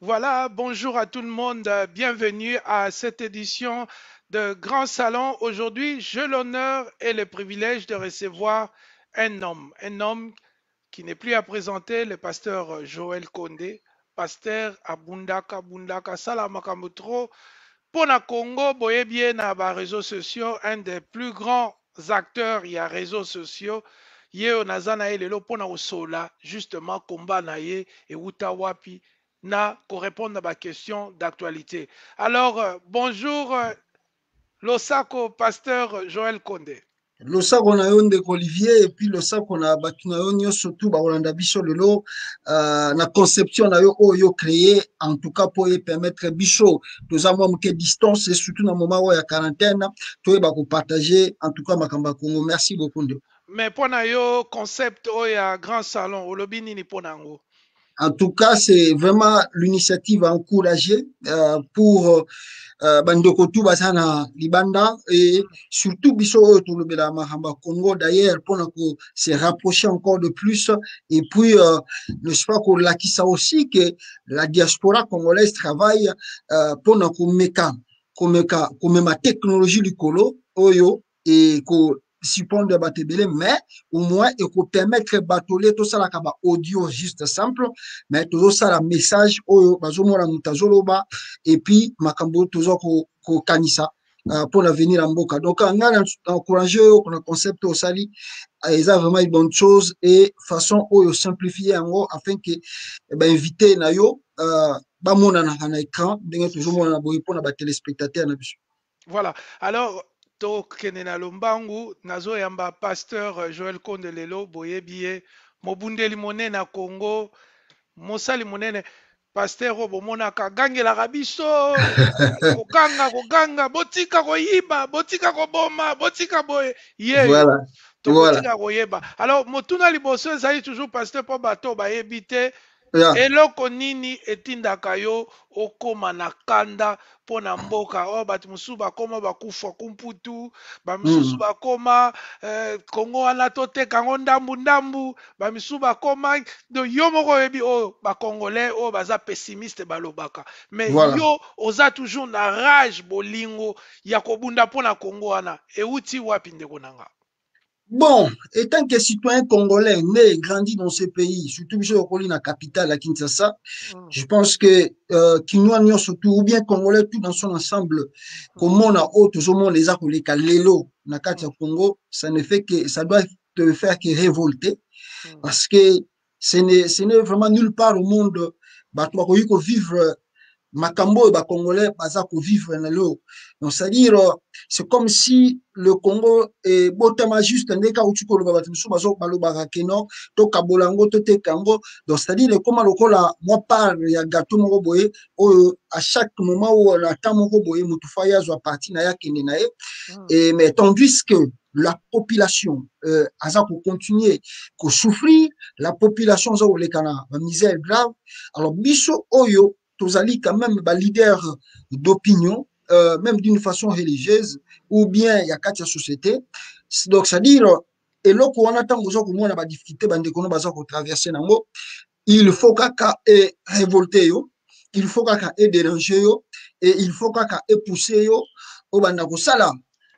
Voilà, bonjour à tout le monde, bienvenue à cette édition de Grand Salon. Aujourd'hui, j'ai l'honneur et le privilège de recevoir un homme qui n'est plus à présenter, le pasteur Joël Kondé, pasteur à Bundaka, Bundaka, Salamakamutro, pour le Congo, boye bien na ba réseaux sociaux, un des plus grands acteurs, il y a réseaux sociaux. Ye onazana elelo pona osola justement combat na ye et utawapi na répondre à ma question d'actualité. Alors bonjour Losako pasteur Joël Kondé. Le sako na yo ndeko Olivier et puis le sako na bato na yo nyonso tu bakolanda biso lelo na conception na yo oyo créé en tout cas pour permettre biso toza mwa moke distance et surtout na moment oyo ya quarantaine toyeba kopartager en tout cas makambo ya Congo. Merci beaucoup ndeko. Mais pona yo concept oya grand salon olobi nini pona yango? En tout cas, c'est vraiment l'initiative à encourager pour bandeko tu basana libanda et surtout biso oyo tolobela mahamba Congo d'ailleurs pour se rapprocher encore de plus et puis ne sais pas qu'on lakisa aussi que la diaspora congolaise travaille pour komema technologie likolo oyo et ko support de batebele mais au moins et ko permettre batolé tout ça la kaba audio juste simple mais tout ça la message oyo bazomona mutazoloba et puis makambo toujours ko kanisa pour l'avenir en boka. Donc on a encouragé on a concept au sali ils ont vraiment une bonne chose et façon oyo simplifier en gros afin que ben inviter na yo bamona na écran ndenge toujours mona boye pour na ba téléspectateurs na biso. Voilà. Alors tokende na lombangu nazoyamba pasteur Joël Kondé lelo boyebi ye mobundeli monene na Congo mosali monene pasteur oyo bomonaka agangelaka biso koganga botika koyiba botika koboma botika boye yeyo Voilà. Voilà. tokotika koyeba. Alors motuna liboso ezali toujours pasteur mpo bato bayebi te Yeah. eloko nini etindaka yo okoma na kanda mpo na mboka oyo bato mosusu bakoma bakufa kumputu bamisusu Mm. bakoma kongo wana toteka yango ndambu bamisusu bakoma yo moko oyebi oyo bakongolais oyo baza pessimiste balobaka mais Voilà. yo oza toujours na rage bolingo ya kobunda mpo na kongo wana euti wapi ndeko na nga? Bon, étant que citoyen congolais né et grandi dans ce pays, surtout je suis la capitale à Kinshasa, je pense que Kinoanio surtout ou bien congolais tout dans son ensemble, comme on a autres au monde les akoleka lelo na kati ya Congo, ça ne fait que ça doit te faire que révolter parce que ce n'est vraiment nulle part au monde bato bakoki ko vivre makambo ba congolais baza ko vivre na lo. Donc c'est-à-dire c'est comme si le Congo est botama juste ndeka utuko lo bato musu bazo balobaka keno to kabolango to tekango. Donc c'est-à-dire comment lokola moi part ya gâteau moko boye à chaque moment où la temps moko boye mutu faya zo parti na ya kende na ye et mais tandis que la population aza pour continuer ko souffrir, la population za olekana ba misère grave. Alors biso oyo tozali quand même ba leader d'opinion même d'une façon religieuse ou bien ya kati ya société. Donc c'est à dire eloko wana tango zo komona ba difficulté bande kono baza ko traverser nango, il faut kaka et révolter yo, il faut kaka et déranger yo et il faut kaka et pousser yo au banda ko sala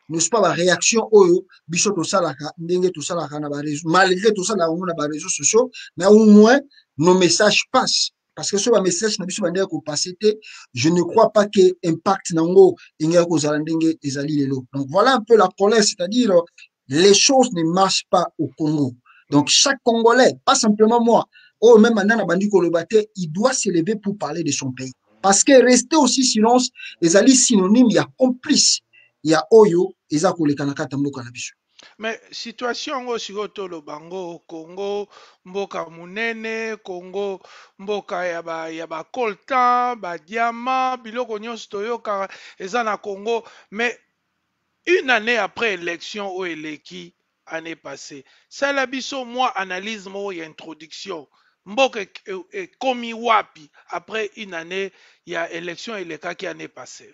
n'est-ce pas la réaction oyo biso to salaka ndenge to salaka na ba réseaux malgré tout ça na on a ba réseaux sociaux mais au moins nos messages passent. Parce que sur le message, je ne crois pas que impact nango donc voilà un peu la colère, c'est-à-dire les choses ne marchent pas au Congo. Donc chaque Congolais, pas simplement moi, oh même Anana Bandi Kolobate, il doit se lever pour parler de son pays. Parce que rester aussi silence, les alliés synonymes, il y a complice, il y a Oyo, et ça pour les Kanaka Tamboka Nabiso. Mais situation oyo sikoyo tolobango Congo mboka munene Congo mboka ya bacoltan badiama biloko nyonso toyokaka eza na Congo mais une année après élection oyo eleki année passée sala biso mwa analyse moko ya introduction mboka ekomi wapi après une année ya élection elekaki année passée?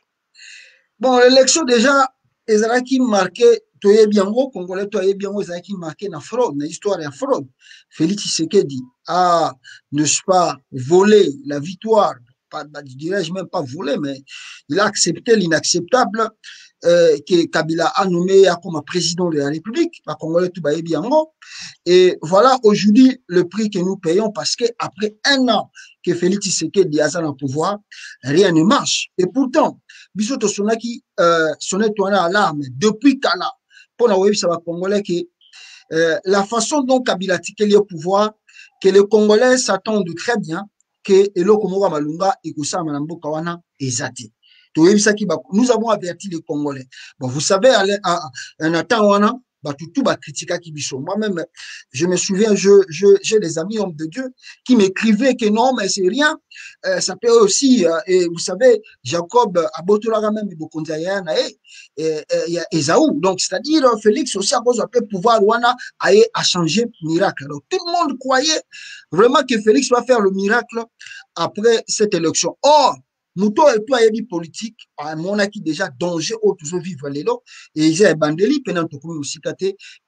Bon, l'élection déjà, ezalaki marqué, toyebi yango, Congolais toyebi yango, ezalaki marqué na fraude, na histoire ya fraude. Félix Tshisekedi a, n'est-ce pas, volé la victoire dirais-je même pas volé, mais il a accepté l'inacceptable que Kabila a nommé comme président de la République, la Congolais tout baïbi yango. Et voilà aujourd'hui le prix que nous payons parce qu'après un an que Félix Tshisekedi a au pouvoir, rien ne marche. Et pourtant, Bissoto Sonaki sonnait à alarme depuis Kala pour la web, ça va Congolais que la façon dont Kabila est au pouvoir, que les Congolais s'attendent très bien que Eloko Mora Malunga et Koussa Manambo Kawana est zati. Nous avons averti les Congolais. Bon, vous savez, un temps, moi-même, je me souviens, j'ai des amis hommes de Dieu qui m'écrivaient que non, mais c'est rien. Ça peut aussi, et vous savez, Jacob Abotolara même et Esaú. Donc, c'est-à-dire, Félix aussi, à cause de pouvoir, a changé miracle. Alors, tout le monde croyait vraiment que Félix va faire le miracle après cette élection. Or, Mouto et toi, il politique, à mon avis, déjà danger au toujours vivre les lots. Et j'ai un bandeli, pendant aussi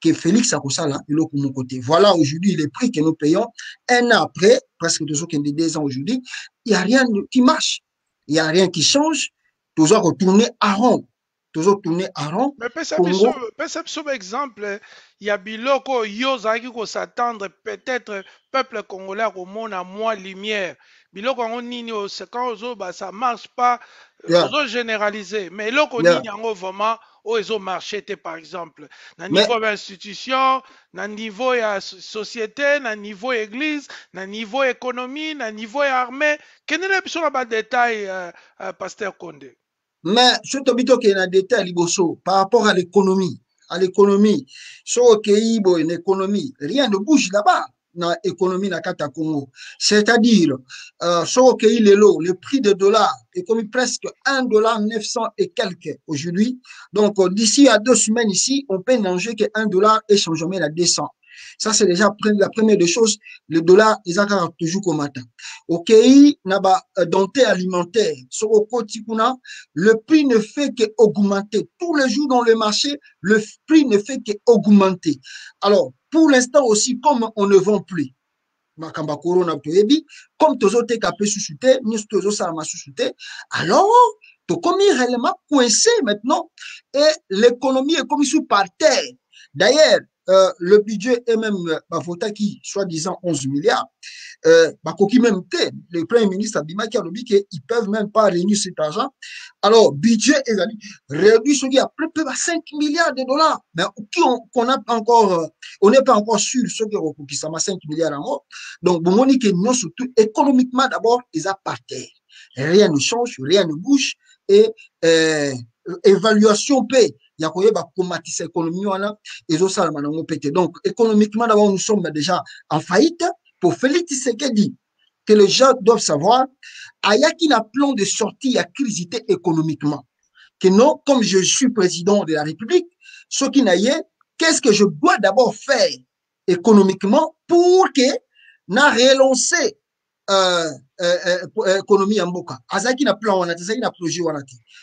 que Félix a ça là, il est mon côté. Voilà aujourd'hui les prix que nous payons. Un an après, presque toujours 2 ans aujourd'hui, il n'y a rien qui marche. Il n'y a rien qui change. Toujours retourner à rond. Toujours tourner à rond. Mais par exemple, il y a Biloko, Yozaki, qu'on s'attendre, peut-être, peuple congolais, au monde à moins lumière. Biloko, on nini, quand ça marche pas, Yeah. on généraliser. Mais loko, Yeah. nini, en vraiment, ils ont marché, par exemple, na Mais, niveau d'institution, na niveau de société, na niveau église, na niveau économie, na niveau armée. Quel est le détail, Pasteur Condé? mais je te dis qu'il y a un détail par rapport à l'économie. À l'économie, une économie, rien ne bouge là-bas dans l'économie de Kata Congo. C'est-à-dire, le prix de dollar est comme presque 1,900 $ et quelques aujourd'hui. Donc, d'ici à 2 semaines ici, on peut manger que 1 dollar et changement à 200. Ça, c'est déjà la première des choses. Le dollar, ils ont toujours comme matin. Ok, naba denté alimentaire. Sur au quotidien, le prix ne fait qu'augmenter. Tous les jours dans le marché, le prix ne fait qu'augmenter. Alors, pour l'instant aussi, comme on ne vend plus, comme tous autres capés sous-soutés, nous tous ça m'a sous-souté, alors, tout comme il est réellement coincé maintenant, et l'économie est comme sous par terre. D'ailleurs, le budget est même, qui, soi-disant 11 milliards, même le Premier ministre Abima qui a dit qu'ils ne peuvent même pas réunir cet argent. Alors, budget est réduit sur à peu près 5 milliards de dollars. Mais on n'est pas encore sûr ce qui ça 5 milliards en haut. Donc, bon, on dit que non, surtout économiquement, d'abord, ils ont par terre. Rien ne change, rien ne bouge. Et évaluation paie. Il y a quoi combattre l'économie et ça donc économiquement d'abord nous sommes déjà en faillite. Pour Félix Tshisekedi que les gens doivent savoir il y a un plan de sortie à crise économiquement que non comme je suis président de la République ce qui n'a y qu'est-ce que je dois d'abord faire économiquement pour que na relancer économie en boka azaki na plan wana azaki na projet wana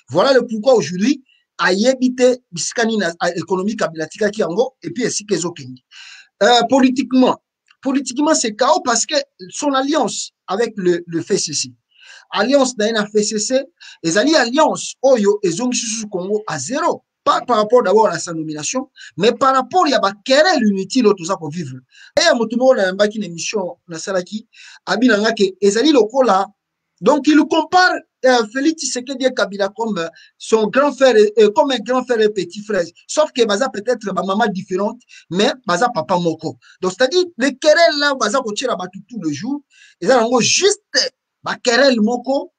voilà le pourquoi aujourd'hui ayebite biskani na économie kabilatika ki yango et puis ainsi que zokeni politiquement c'est chaos parce que son alliance avec le FCC alliance d'un FCC les alliances oyo ezongi sous Congo à zéro pas par rapport d'abord à sa nomination mais par rapport il y a ba querelle inutile tout ça pour vivre et motumo na mbaki na émission na salaki abinanga ke ezali lokola donc il compare Félix Tshisekedi et Kabila comme son grand frère, comme un grand frère et petit frère. Sauf que Baza peut-être ma maman différente, mais Baza papa moko. Donc c'est-à-dire les querelles là, Baza continue à battre tout le jour. Et ça en juste ba querelle moko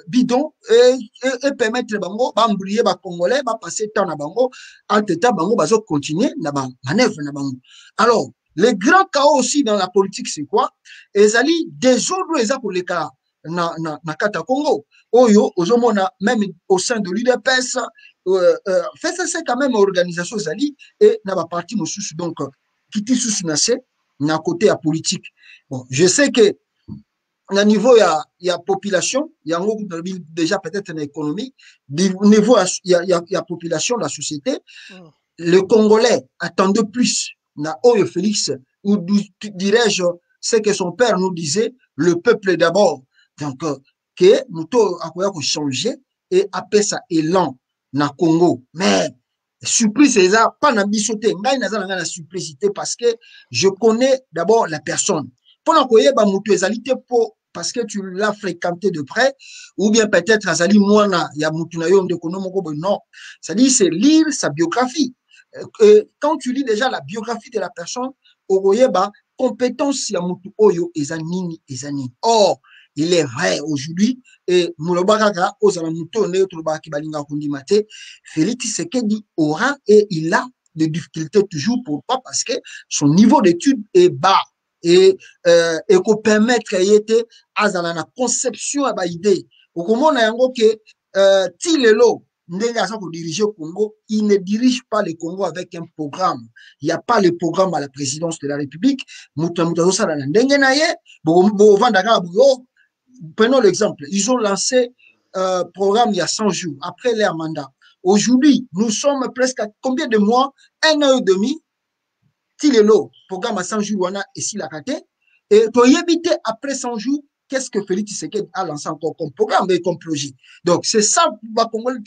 bidon et permettre bango ba embrouiller ba congolais ba passer temps na bango entre temps bango bazo continuer na ba manœuvre na bango. Alors le grand chaos aussi dans la politique c'est quoi? Ezali désordre eza pour les cas na kata Congo oyo ozomona même au sein de l'UDPS fait c'est quand même organisation zali et na ba parti mosusu donc kiti susu na se na côté à politique bon je sais que na niveau il y a population il y a déjà peut-être une économie niveau il y a population la société le Congolais attendait plus na oyo Félix ou dirais-je c'est que son père nous disait le peuple d'abord. Donc, que muto akoya ko changer et appeler ça élan na Congo. Mais surprise c'est ça, pas na bisoté, ngai naza na surprise parce que je connais d'abord la personne. Pendant koyeba muto ezalité pour parce que tu l'as fréquenté de près, ou bien peut-être azali mwana ya mutu na yo ndeko no moko non. C'est-à-dire c'est lire sa biographie. Quand tu lis déjà la biographie de la personne, okoyeba compétence ya mutu oyo ezanini ezanini. Or, il est vrai aujourd'hui, et Moulobakaka, Ozala Moutone, Tulobaki Balinga Kundimate, Félix Tshisekedi aura et il a des difficultés toujours. Pourquoi? Parce que son niveau d'études est bas. Et qu'on permettre qu'il y ait une conception à l'idée. Au moment où Tilelo, diriger le Congo, il ne dirige pas le Congo avec un programme. Il n'y a pas le programme à la présidence de la République. Prenons l'exemple, ils ont lancé programme il y a 100 jours, après leur mandat. Aujourd'hui, nous sommes presque à combien de mois? 1 an et demi. Tilelo, programme à 100 jours, on a ici la raté. Et pour y éviter, après 100 jours, qu'est-ce que Félix Tshisekedi a lancé encore comme programme et comme projet? Donc, c'est ça, tu vas comprendre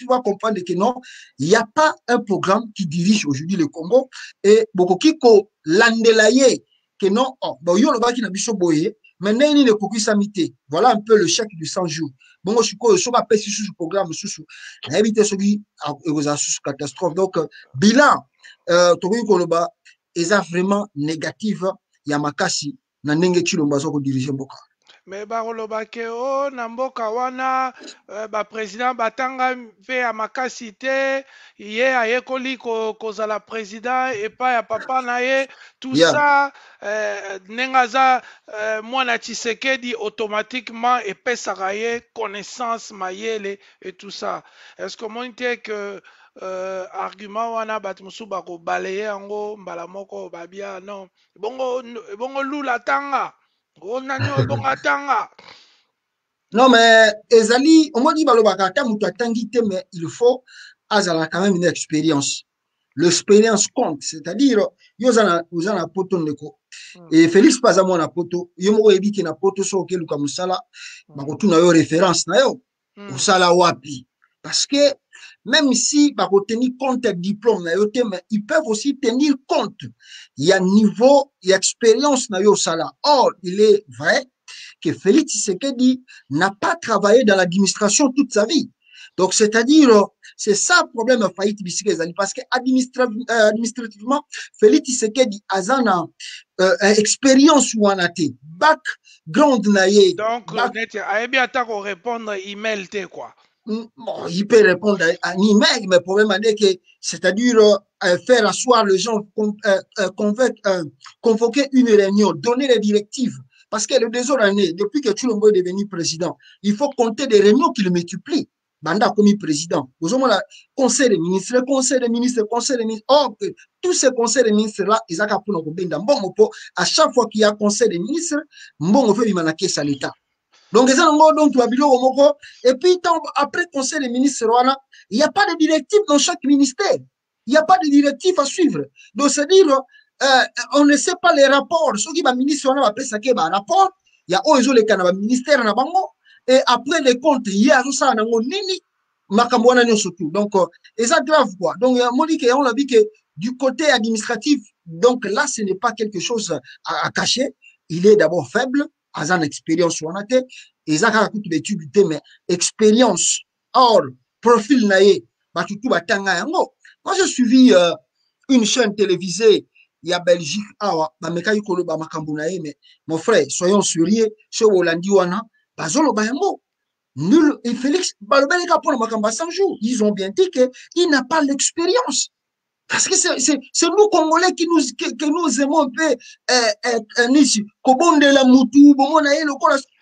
que non, il n'y a pas un programme qui dirige aujourd'hui le Congo. Et beaucoup qui l'andelaye, que non, bon, yo le bas qui n'a pas boyé, maintenant, il ne cocu samité. Voilà un peu le chèque du 100 jours. Bon, je suis quoi, je vais passer sur ce programme, sur éviter ce qui a une catastrophe. Donc, bilan, Togo Koloba, est vraiment négative. Ya makasi na ndenge Tshilombo aza kodirige mboka. Me bakolobake o na mboka wana bapresident batanga mpe ya makasi te, ye ayekoli kozala president epai ya papa na ye tout ça ndenge aza mwana Tshisekedi automatiquement epesaka ye connaissance mayele et tout ça. Est-ce que omoni te que argument wana bato mosusu bakobalaye yango mbala moko babia non bongo lula tanga non mais ezali on dit balobaka ata mutu atangi te, mais il faut azala quand même une expérience. L'expérience compte, c'est-à-dire yo zana poto ndeko et Félix paza mwana poto yo moko yebi ke na poto so ke luka musala bakotuna yo référence na yo osala wapi, parce que même si bah, tenir compte du diplôme, mais ils peuvent aussi tenir compte. Il y a niveau, il y a expérience. Or, il est vrai que Félix Tshisekedi n'a pas travaillé dans l'administration toute sa vie. Donc, c'est-à-dire, c'est ça le problème de faillite parce que administrativement, Félix Tshisekedi a une expérience ou en a été background. Donc, il a bien répondre email, quoi. Bon, il peut répondre à un email, mais le problème est que, c'est-à-dire faire asseoir les gens, convoquer une réunion, donner les directives. Parce que le désordre année, depuis que Tshilombo est devenu président, il faut compter des réunions qui le multiplient. Banda comme président. Vous avez le conseil des ministres, le conseil des ministres, le conseil des ministres. Or, tous ces conseils des ministres-là, ils ont pour nous à chaque fois qu'il y a un conseil des ministres, on fait une l'État. Donc, et puis, après le conseil des ministres, il n'y a pas de directive dans chaque ministère. Il n'y a pas de directive à suivre. Donc, c'est-à-dire, on ne sait pas les rapports. Ceux qui sont ministres, on a appelé ça un rapport. Il y a les ministères, et après les comptes, il y a tout ça, donc, et ça grave quoi. Donc, on a dit que du côté administratif, donc là, ce n'est pas quelque chose à cacher. Il est d'abord faible. Azan expérience on a été et ça a coûté d'études mais expérience or profil naé bah tout batanga yango. Moi j'ai suivi une chaîne télévisée il y a Belgique awa ba meka yikolo ba makambo naé mais mon frère soyons sérieux chez Hollandi wana bazolo ba yango nul et Félix balobeleka pour makambo 100 jours ils ont bien dit que il n'a pas l'expérience. Parce que c'est nous, Congolais, que nous aimons un peu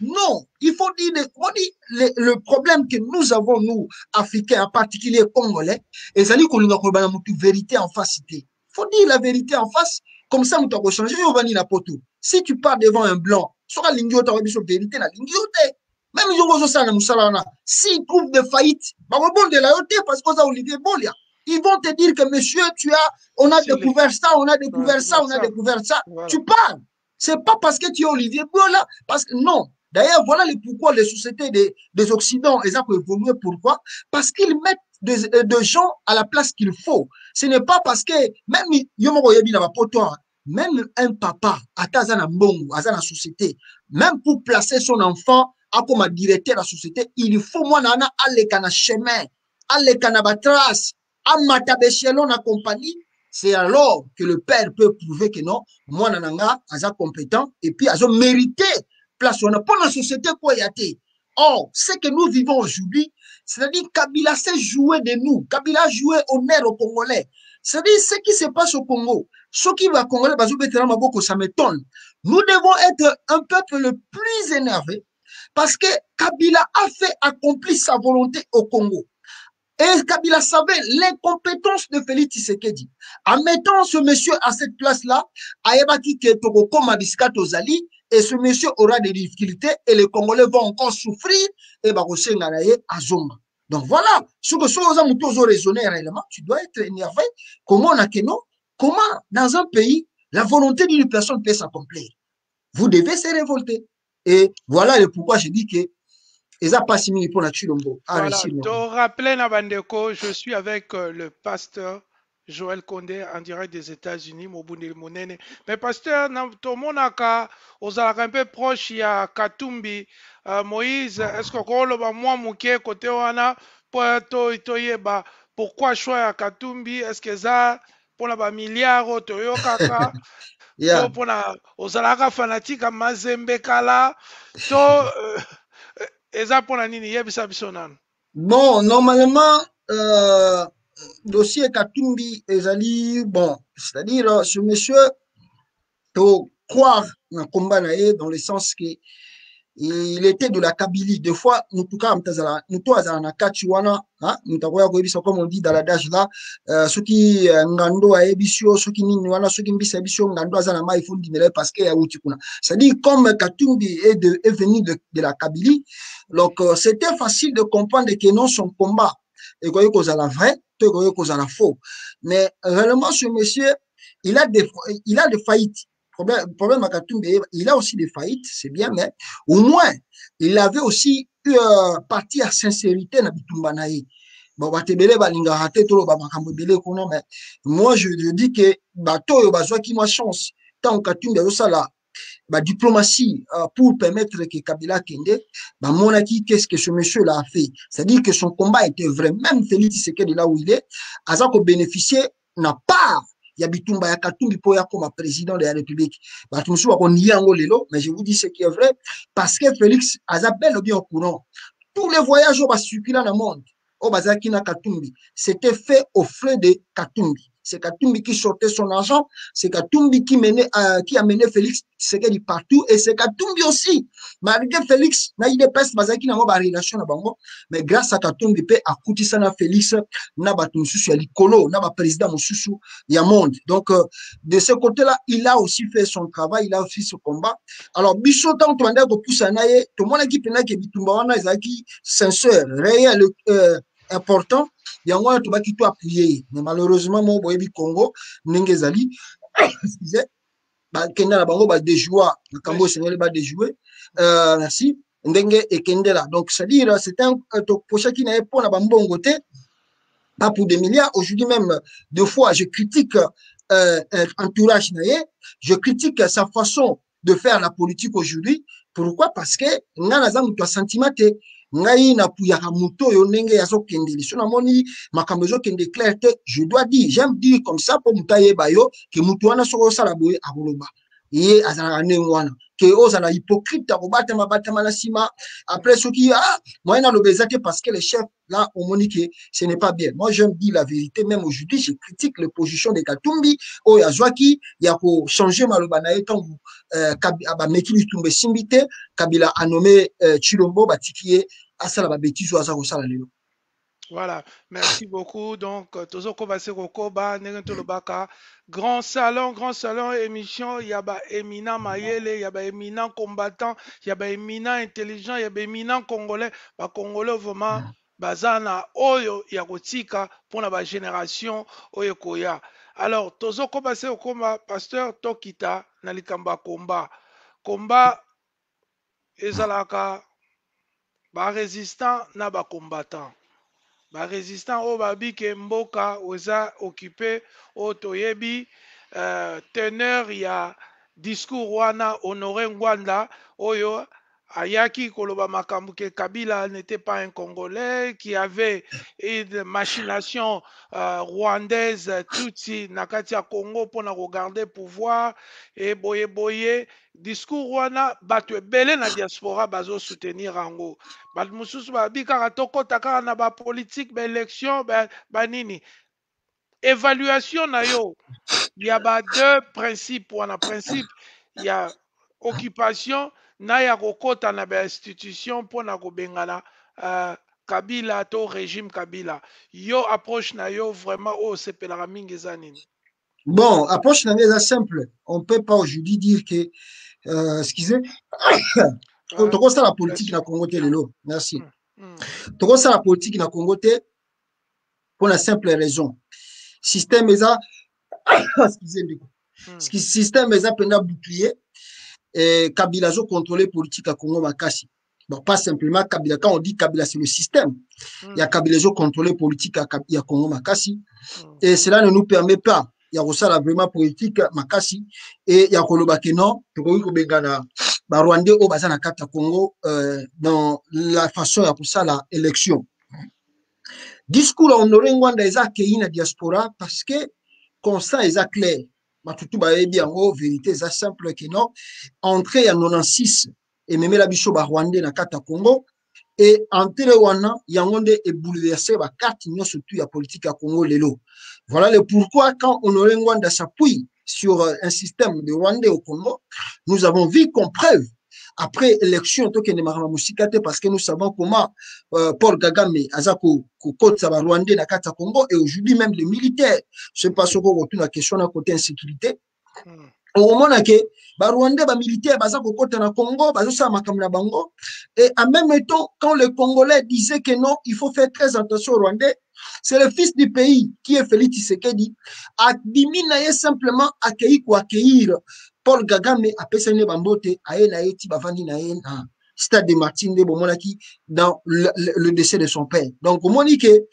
non, il faut dire le problème que nous avons, nous, Africains, en particulier Congolais, et c'est qu'on a une vérité en face. Il faut dire la vérité en face, comme ça, nous avons changé, si tu pars devant un blanc, sera l'ingio, tu as vérité, la l'ingiote. Même s'ils trouvent des faillites, parce que ça, Olivier Bolia. Ils vont te dire que monsieur, on a découvert ça, on a découvert ça, on a découvert ça. Voilà. Tu parles. C'est pas parce que tu es Olivier Bola, parce que non. D'ailleurs, voilà le pourquoi les sociétés des Occidents, elles ont évolué. Pourquoi? Parce qu'ils mettent de gens à la place qu'il faut. Ce n'est pas parce que, même un papa, à la société, même pour placer son enfant comme directeur de la société, il faut moi nana aller kana chemin, aller kana trace, amata bechelon na compagnie. C'est alors que le père peut prouver que non, moi nananga asa compétent et puis asa mérité place on a pas la société quoi y a été. Or, ce que nous vivons aujourd'hui, c'est-à-dire Kabila s'est joué de nous. Kabila a joué honneur aux Congolais. C'est-à-dire ce qui se passe au Congo. Ce qui va Congolais, ça m'étonne. Nous devons être un peuple le plus énervé parce que Kabila a fait accomplir sa volonté au Congo. Et Kabila savait l'incompétence de Félix Tshisekedi. En mettant ce monsieur à cette place-là, Ayebaki Ketoko Mabiskat Ozali, et ce monsieur aura des difficultés et les Congolais vont encore souffrir et Bakosenganaye Azonga. Donc voilà, ce que vous raisonner réellement, tu dois être énervé. Comment on a que non? Comment dans un pays, la volonté d'une personne peut s'accomplir? Vous devez se révolter. Et voilà le pourquoi je dis que Eza pas simi pour la Chilombo. Voilà, te rappeler Nabandeko, je suis avec le pasteur Joël Condé en direct des États-Unis, Mobundeli Monene. Mais pasteur, tout le monde aux un peu proche, il y a Katumbi, Moïse, est-ce que moi, Mouké, côté Wana, pourquoi choix à Katumbi, est-ce que ça, pour la milliard, Toyo Kaka, to pour la, aux fanatique à Mazembe Kala, to, eza pour la nini, yebisa biso nanu. Bon, normalement, dossier Katumbi ezali bon, c'est-à-dire ce monsieur faut croire un combat naé dans le sens que il était de la Kabylie. Des fois, nous tout cas, nous tous na kachiwana, hein, nous t'avoyons comme on dit dans l'adage là, ceux qui ngando a ebisio, ceux qui nini wana, ceux qui mbisa ebisio ngando azana ma il faut dire parce que ya utikuna. C'est-à-dire comme Katumbi est venu de la Kabylie, donc c'était facile de comprendre que non son combat et quoi cause à la vraie, quoi cause à la faux. Mais réellement ce monsieur, il a des faillites. Problème à Katumbi, il a aussi des faillites, c'est bien, mais au moins, il avait aussi eu partie à sincérité na bitumba na ye. Bon, batebele balinga te tolo ba makambo bele kono, mais moi je dis que bato yo bazwa ki moi chance tant Katumbi yo sala ba diplomatie pour permettre que Kabila kende ba monaki qu'est-ce que ce monsieur là a fait. C'est-à-dire que son combat était vrai, même Félix Tshisekedi là où il est, azako bénéficier n'a pas ya bitumba ya Katumbi po ya comme président de la République. Batu musu bako niango lelo, mais je vous dis ce qui est vrai parce que Félix azabel bien au courant. Tous les voyages au circuler dans le monde, au bazaki na Katumbi, c'était fait au frais de Katumbi. C'est Katumbi qui sortait son argent, c'est Katumbi qui a mené Félix Tshisekedi partout, et c'est Katumbi aussi. Malgré Félix, na il peste bazaki na ba relation na bango, mais grâce à Katumbi pe akutisa na Félix na batu mususu ya likolo, na ba président mususu ya monde. Donc de ce côté-là, il a aussi fait son travail, il a aussi ce combat. Alors biso tant to anda ko poussa na ye, to mona ki pena ke bitumba wana ezaki sincère, réel, important. Yango wana tobaki to appuyer, mais malheureusement mo boyebi Congo ndenge ezali excusez bakenda na bango ba déjouer makambo esengeli ba déjouer merci ndenge ekendela. Donc c'est à dire c'est un projet qui n'est pas na bambongo te, pas pour des milliards. Aujourd'hui même, deux fois, je critique entourage naye, je critique sa façon de faire la politique aujourd'hui. Pourquoi? Parce que nga naza mutu sentiment te, ngai na puyaka mutu oyo ndenge azokende liso namoni makambo ezokende clair te, je dois dire, j'aime dire comme ça pour mutu ayeba yo ke mutu wana soko osala boye akoloba ye azalaka ndenge wana ke ozala hypocrite akobatama batama na nsima après soki moyen aloba eza te parce que les chefs là on moni que ce n'est pas bien. Moi j'aime dire la vérité, même aujourd'hui je critique les positions de Katumbi oyo azwaki ya kochanger maloba na ye ntango bameki litumba esimbi te, Kabila anome Chilombo batiki ye asala babétise oyo aza kosala lelo. Voilà, merci beaucoup. Donc, Tozoko Basekokoba, Negentolobaka, grand salon, émission, Yaba éminent Mayele, Yaba éminent combattant, Yaba éminent intelligent, Yaba éminent congolais, ba congolais vraiment, bazana, Oyo, Yagotika, pour la génération, Oyo Koya. Alors, Tozoko Basekokoba, pasteur Tokita, Nalikamba Komba. Komba, ezalaka ba résistant na ba combattant. Ba résistant o babi ke mboka oza occupé o toyebi teneur ya discours wana Honoré Ngwanda oyo ayaki koloba makambo ke Kabila n'était pas un Congolais, qui avait une machination rwandaise tutsi nakati ya Congo pour na regarder pouvoir et boye boye discours wana bato ebele na diaspora bazo soutenir yango. Bato mosusu babi kaka tokota kaka na ba politique ba élection ba nini évaluation na yo. Il y a deux principes wana principe il y a occupation na ya kokota na ba institution mpona kobengana Kabila to régime Kabila. Yo approche na yo vraiment o sepelaka mingi eza nini? Bon, approche na est simple. On peut pas aujourd'hui dire que excusez toko ça la politique na Congo te lelo. Merci. Toko ça la politique na Congo te pour la simple raison. Système eza excusez système eza pena bouclier et Kabila zo contrôler politique à Congo makasi. Bon, pas simplement Kabila. Quand on dit Kabila, c'est le système. Il y a Kabila zo contrôler politique à Congo makasi. Et cela ne nous permet pas. Il y a aussi la vraiment politique makasi. Et il y a Koloba Kenon, Bengana, Rwandais au Bazana Kata Congo, dans la façon à pour ça l'élection. Discours Honoré Ngwanda eza accueilli na diaspora parce que constat eza clair. Matutu ba yebi en vérité eza simple que non. Entrée en 96 et même la biso ba Rwandais na Kata Congo et entrée wana yangonde est bouleversé ba carte nyo surtout ya politique à Congo lelo. Voilà le pourquoi quand Honoré Ngwanda s'appuie sur un système de Rwandais au Congo, nous avons vu comme preuve après élection parce que nous savons comment Paul Kagame azako kokotsa ba Rwandais na kata Congo et aujourd'hui même les militaires je sais pas ce qu'on retourne la question à côté insécurité au moment que ba Rwandais ba militaires bazako kokota na Congo bazosa makamna bango et en même temps quand les Congolais disaient que non il faut faire très attention aux Rwandais, c'est le fils du pays qui est Félix Tshisekedi a bimina simplement accueillir Paul Kagame a pesane bambote aye na yeti bavandi na ye na stade de Martin de Bomonaki dans le décès de son père. Donc on dit que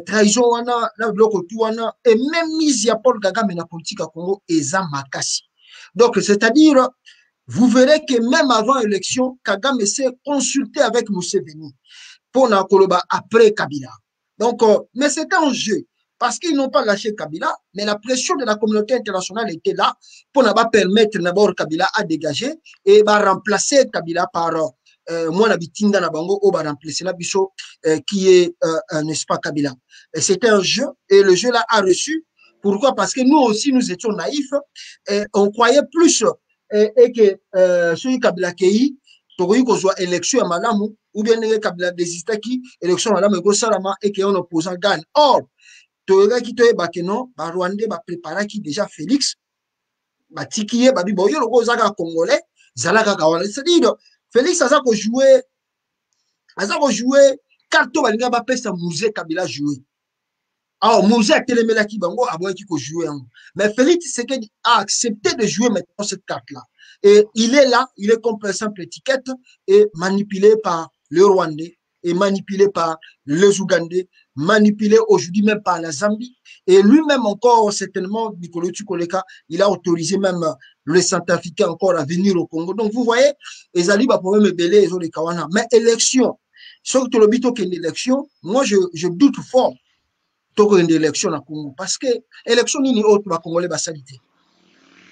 trahison wana na bloko tu wana et même mise ya Paul Kagame na politique à Congo eza makasi. Donc c'est-à-dire vous verrez que même avant l'élection Kagame s'est consulté avec Museveni pour na koloba après Kabila. Donc mais c'était un jeu. Parce qu'ils n'ont pas lâché Kabila, mais la pression de la communauté internationale était là pour ne pas permettre d'abord Kabila à dégager et remplacer Kabila par moi Bitinda Nabango ou remplacer la Bicho qui est n'est-ce pas Kabila. C'était un jeu et le jeu là a reçu. Pourquoi? Parce que nous aussi nous étions naïfs et on croyait plus et que celui Kabila Kei Togoyi qu'on soit élection à Malamu ou bien Kabila désistait qui élection à Malamu et que un opposant gagne. Or toyaki toyeba ke non ba Rwandais ba préparaki déjà Félix batikiye babi boyo loko zaka congolais zalaka kawala c'est-à-dire Félix aza ko jouer carte balinga ba pesa Musée Kabila jouer. Alors Musée a telemelaki bango aboyaki ko jouer mais Félix Tshisekedi a accepté de jouer maintenant cette carte là et il est là, il est comme un simple étiquette et manipulé par le Rwandais et manipulé par les Ougandais, manipulé aujourd'hui même par la Zambie. Et lui-même encore, certainement, Nicolas Tukoleka, il a autorisé même les Centrafricains encore à venir au Congo. Donc vous voyez, les alibis pour même belé, ils ont les kawana. Mais élection, surtout le bito qu'il y a une élection, moi je doute fort qu'il y ait une élection au Congo. Parce que l'élection n'est autre, ma Congolais basalité.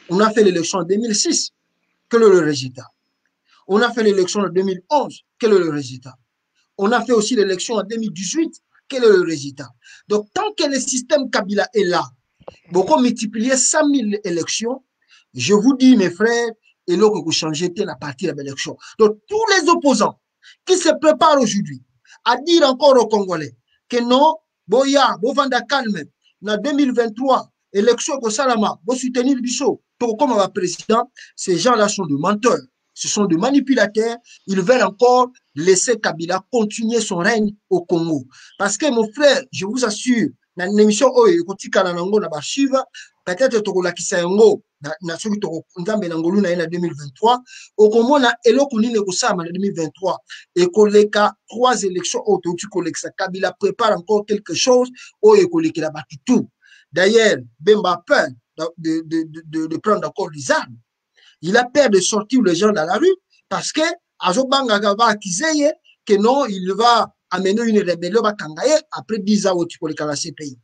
On a fait l'élection en 2006, quel est le résultat? On a fait l'élection en 2011, quel est le résultat? On a fait aussi l'élection en 2018. Quel est le résultat? Donc, tant que le système Kabila est là, beaucoup multiplier 100 000 élections, je vous dis, mes frères, et là que vous changez la partie de l'élection. Donc, tous les opposants qui se préparent aujourd'hui à dire encore aux Congolais que non, Boya, Bovanda calme, en 2023, élection au Salama, vous soutenir Bissot, comme un président, ces gens-là sont des menteurs. Ce sont des manipulateurs. Ils veulent encore laisser Kabila continuer son règne au Congo. Parce que mon frère, je vous assure, dans l'émission peut-être tokolakisa yango na soki nzambe na ngolu na ye na 2023 okomona eloko nini ekosama na 2023 ekoleka 3 élections oyo touti kolekisa Kabila prépare encore quelque chose oyo ekolekela bato tout. D'ailleurs Bemba a peur de prendre encore les armes. Il a peur de sortir les gens dans la rue parce que azobanga va accuser que non, il va amener une rébellion après 10 ans au Tikoleka la CPI.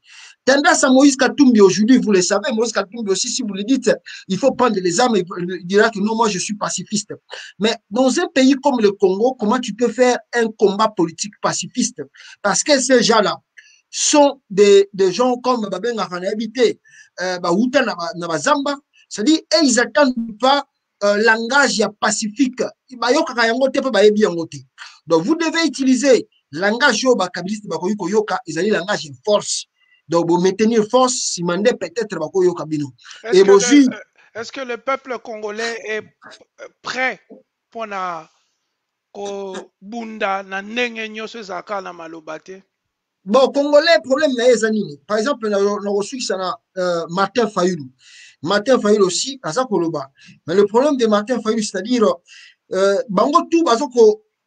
Tendance à Moïse Katumbi aujourd'hui, vous le savez, Moïse Katumbi aussi, si vous le dites, il faut prendre les armes, il dira que non, moi je suis pacifiste. Mais dans un pays comme le Congo, comment tu peux faire un combat politique pacifiste? Parce que ces gens-là sont des gens comme Babenga Hanabité, Baouta Nabazamba, c'est-à-dire, ils n'attendent pas langage pacifique. Donc, vous devez utiliser langage bakabiliste bakoyiko yoka, ils ont langage force. Donc, vous maintenir force, si mandé peut-être bakoyoka bino. Est-ce que le peuple congolais est prêt pour na ko bunda na ndenge nyoso zaka na malobate? Bon, Congolais, problème na ezanini. Par exemple, on a reçu ça na Martin Fayulu. Martin Fayulu aussi, Aza Koloba. Mais le problème de Martin Fayulu, c'est-à-dire, bango tout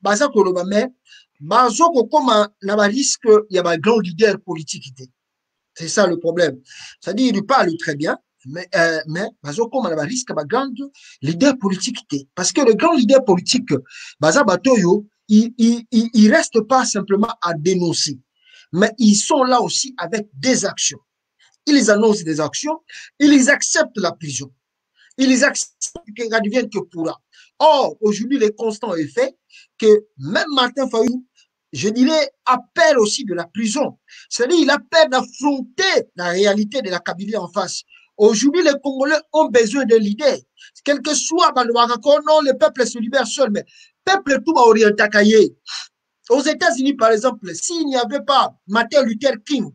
baza Koloba, mais bazoko comme na risque, il y a un grand leader politique. C'est ça le problème. C'est-à-dire, il parle très bien, mais bazoko comme na risque, un grand leader politique. Parce que le grand leader politique, baza batoyo, il reste pas simplement à dénoncer. Mais ils sont là aussi avec des actions. Ils annoncent des actions, ils acceptent la prison. Ils acceptent qu'il n'advienne que pourra. Or, aujourd'hui, le constant est fait que même Martin Fayulu, je dirais, a peur aussi de la prison. C'est-à-dire, il a peur d'affronter la réalité de la Kabylie en face. Aujourd'hui, les Congolais ont besoin de l'idée. Quel que soit, non, le peuple se libère seul, mais le peuple tout va orienter. Aux États-Unis, par exemple, s'il n'y avait pas Martin Luther King,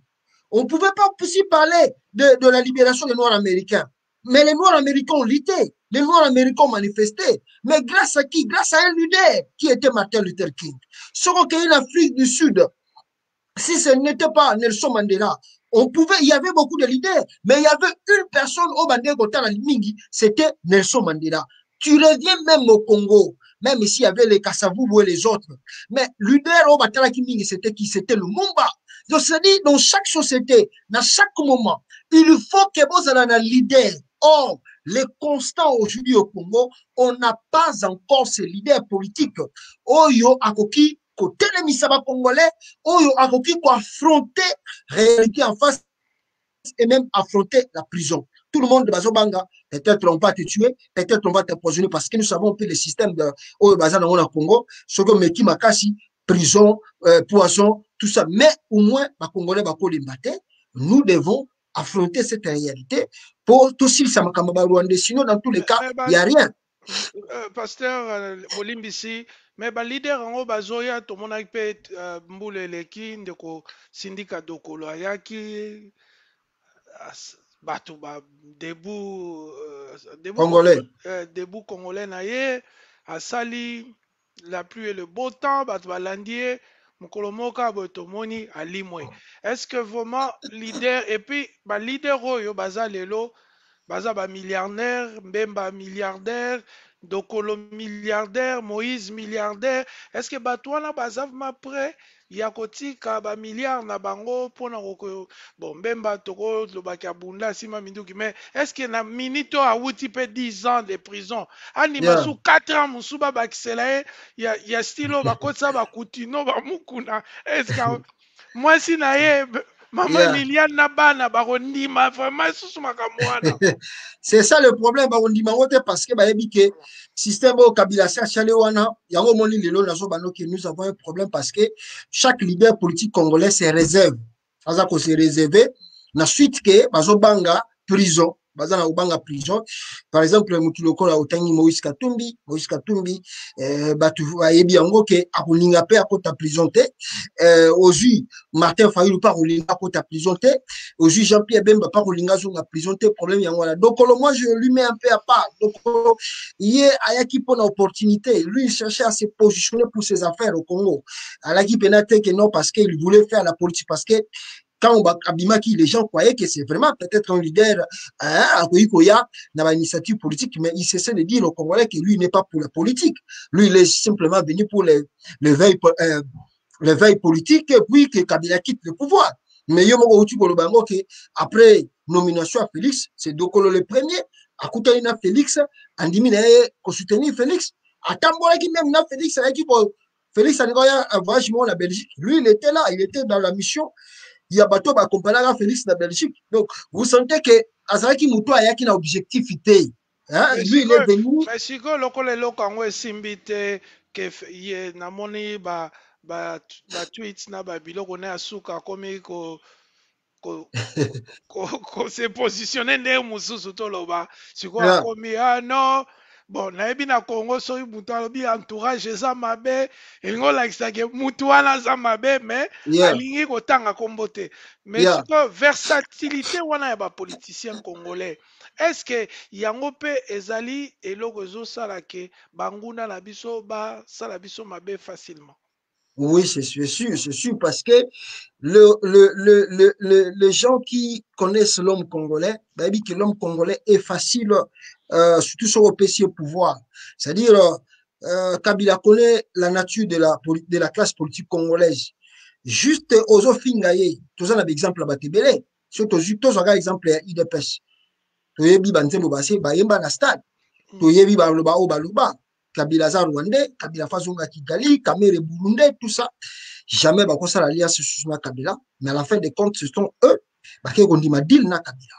on ne pouvait pas aussi parler de la libération des Noirs américains. Mais les Noirs américains ont lutté, les Noirs américains ont manifesté. Mais grâce à qui? Grâce à un leader qui était Martin Luther King. Sauf qu'en Afrique du Sud, si ce n'était pas Nelson Mandela, il y avait beaucoup de leaders, mais il y avait une personne au Bandegota Mingi, c'était Nelson Mandela. Tu reviens même au Congo, même s'il y avait les Kassavoubou et les autres. Mais leader au Batalaki Mingi, c'était qui? C'était le Mumba. Donc, c'est-à-dire, dans chaque société, dans chaque moment, il faut que vous ayez un leader. Or, les constants aujourd'hui au Congo, on n'a pas encore ces leaders politiques. Oyo Akoki, côté les Misaba congolais, Oyo Akoki, pour affronter réalité en face et même affronter la prison. Tout le monde de Bazobanga, peut-être on va te tuer, peut-être on va t'empoisonner parce que nous savons que le système de Bazana Congo, ce que Meki Makasi, prison, poison, tout ça. Mais au moins, les Congolais, nous devons affronter cette réalité pour tout ce qui sinon dans tous les cas, il n'y a rien. Pasteur Bolimbisi, mais le leader en Bazoya, tout le monde a pu Mboule Leki, Ndeko Syndicat Dokolo Ayaki, Batouba, debout Congolais. Debout Congolais Naye, Asali, la pluie et le beau temps, Batouba Landier, Mokolomoka, Botomoni, Alimwe. Est-ce que vraiment leader, et puis, leader Oyo, Baza Lelo, Baza milliardaire, Mbemba milliardaire, Dokolo milliardaire, Moïse milliardaire. Est-ce que Batouana Bazav m'a prêt? Yakoti ka ba milliard na bango pona ko bon Mbemba toko lobaka bunda sima minduki mais est-ce que na minito a wuti pe 10 ans de prison ani masu 4 ans musuba bakisela ya stilo bakotsa bakutino ba mukuna est-ce que moi si na ye Maman Liliane Nabana, Barondima, vraiment, c'est ça le problème, Barondima, parce que le système au Kabila, nous avons un problème parce que chaque leader politique congolais se réserve. C'est réservé. Ensuite, que Bazobanga, prison. Bazana Ubanga prison. Par exemple, Mutuloko la Otangi Moïse Katumbi, Batu Ayebi Ango ke akulinga pe akota prison te. Aujourd'hui, Martin Fayulu pas kulinga akota prison te. Aujourd'hui, Jean-Pierre Bemba pas kulinga zonga prison te. Problème yango là. Donc moi je lui mets un peu à part. Donc il est ayaki pour l'opportunité. Lui il cherchait à se positionner pour ses affaires au Congo. Alaki penate que non parce qu'il voulait faire la politique parce que quand on abimaki, les gens croyaient que c'est vraiment peut-être un leader à Koya dans l'initiative politique, mais il cessait de dire aux Congolais que lui n'est pas pour la politique. Lui, il est simplement venu pour le veille politique, et puis que Kabila quitte le pouvoir. Mais il y a après nomination à Félix, c'est Dokolo le premier, à Koutaïna Félix, Andimina pour soutenir Félix. À Tambola qui même na Félix, Félix Angoya a voyagé la Belgique. Lui, il était là, il était dans la mission. Il y a bateau qui accompagné à Félix dans la Belgique. Donc, vous sentez que Azaraki Moutou a une objectivité. Hein? Lui, il est venu. Mais si le Congo est simbité, que namoni ba tweets na ba biloko na suka komi ko se positionner ndenge mosusu toloba sikoyo Yeah. akomi ah non bon nayebi na Congo soki mutu alobi entourage eza mabe elingi olakisaka mutu wana aza mabe mais Yeah. alingi kotanga kombo te mais Yeah. sikoyo versatilité wana ya bapoliticien congolais est-ce que yango mpe ezali eloko ezosala ke banguna na biso basala biso mabe facilement? Oui, c'est sûr, parce que les gens qui connaissent l'homme congolais, bah, dit que l'homme congolais est facile, surtout sur le PC pouvoir. C'est-à-dire, Kabila connaît la nature de la classe politique congolaise. Juste aux Ofingaye, tous en avez exemple à Batebele, surtout tous en exemple à IDPS. Tu y bi banzembo base, ba yemba na stade. Tu y bi ba loba o ba loba. Kabila za Rwandais, Kabila Fazonga Kigali, Kamere Burundais, tout ça. Jamais bah, ça l'alliance sur Kabila, mais à la fin des comptes, ce sont eux qui ont dit ma deal na Kabila.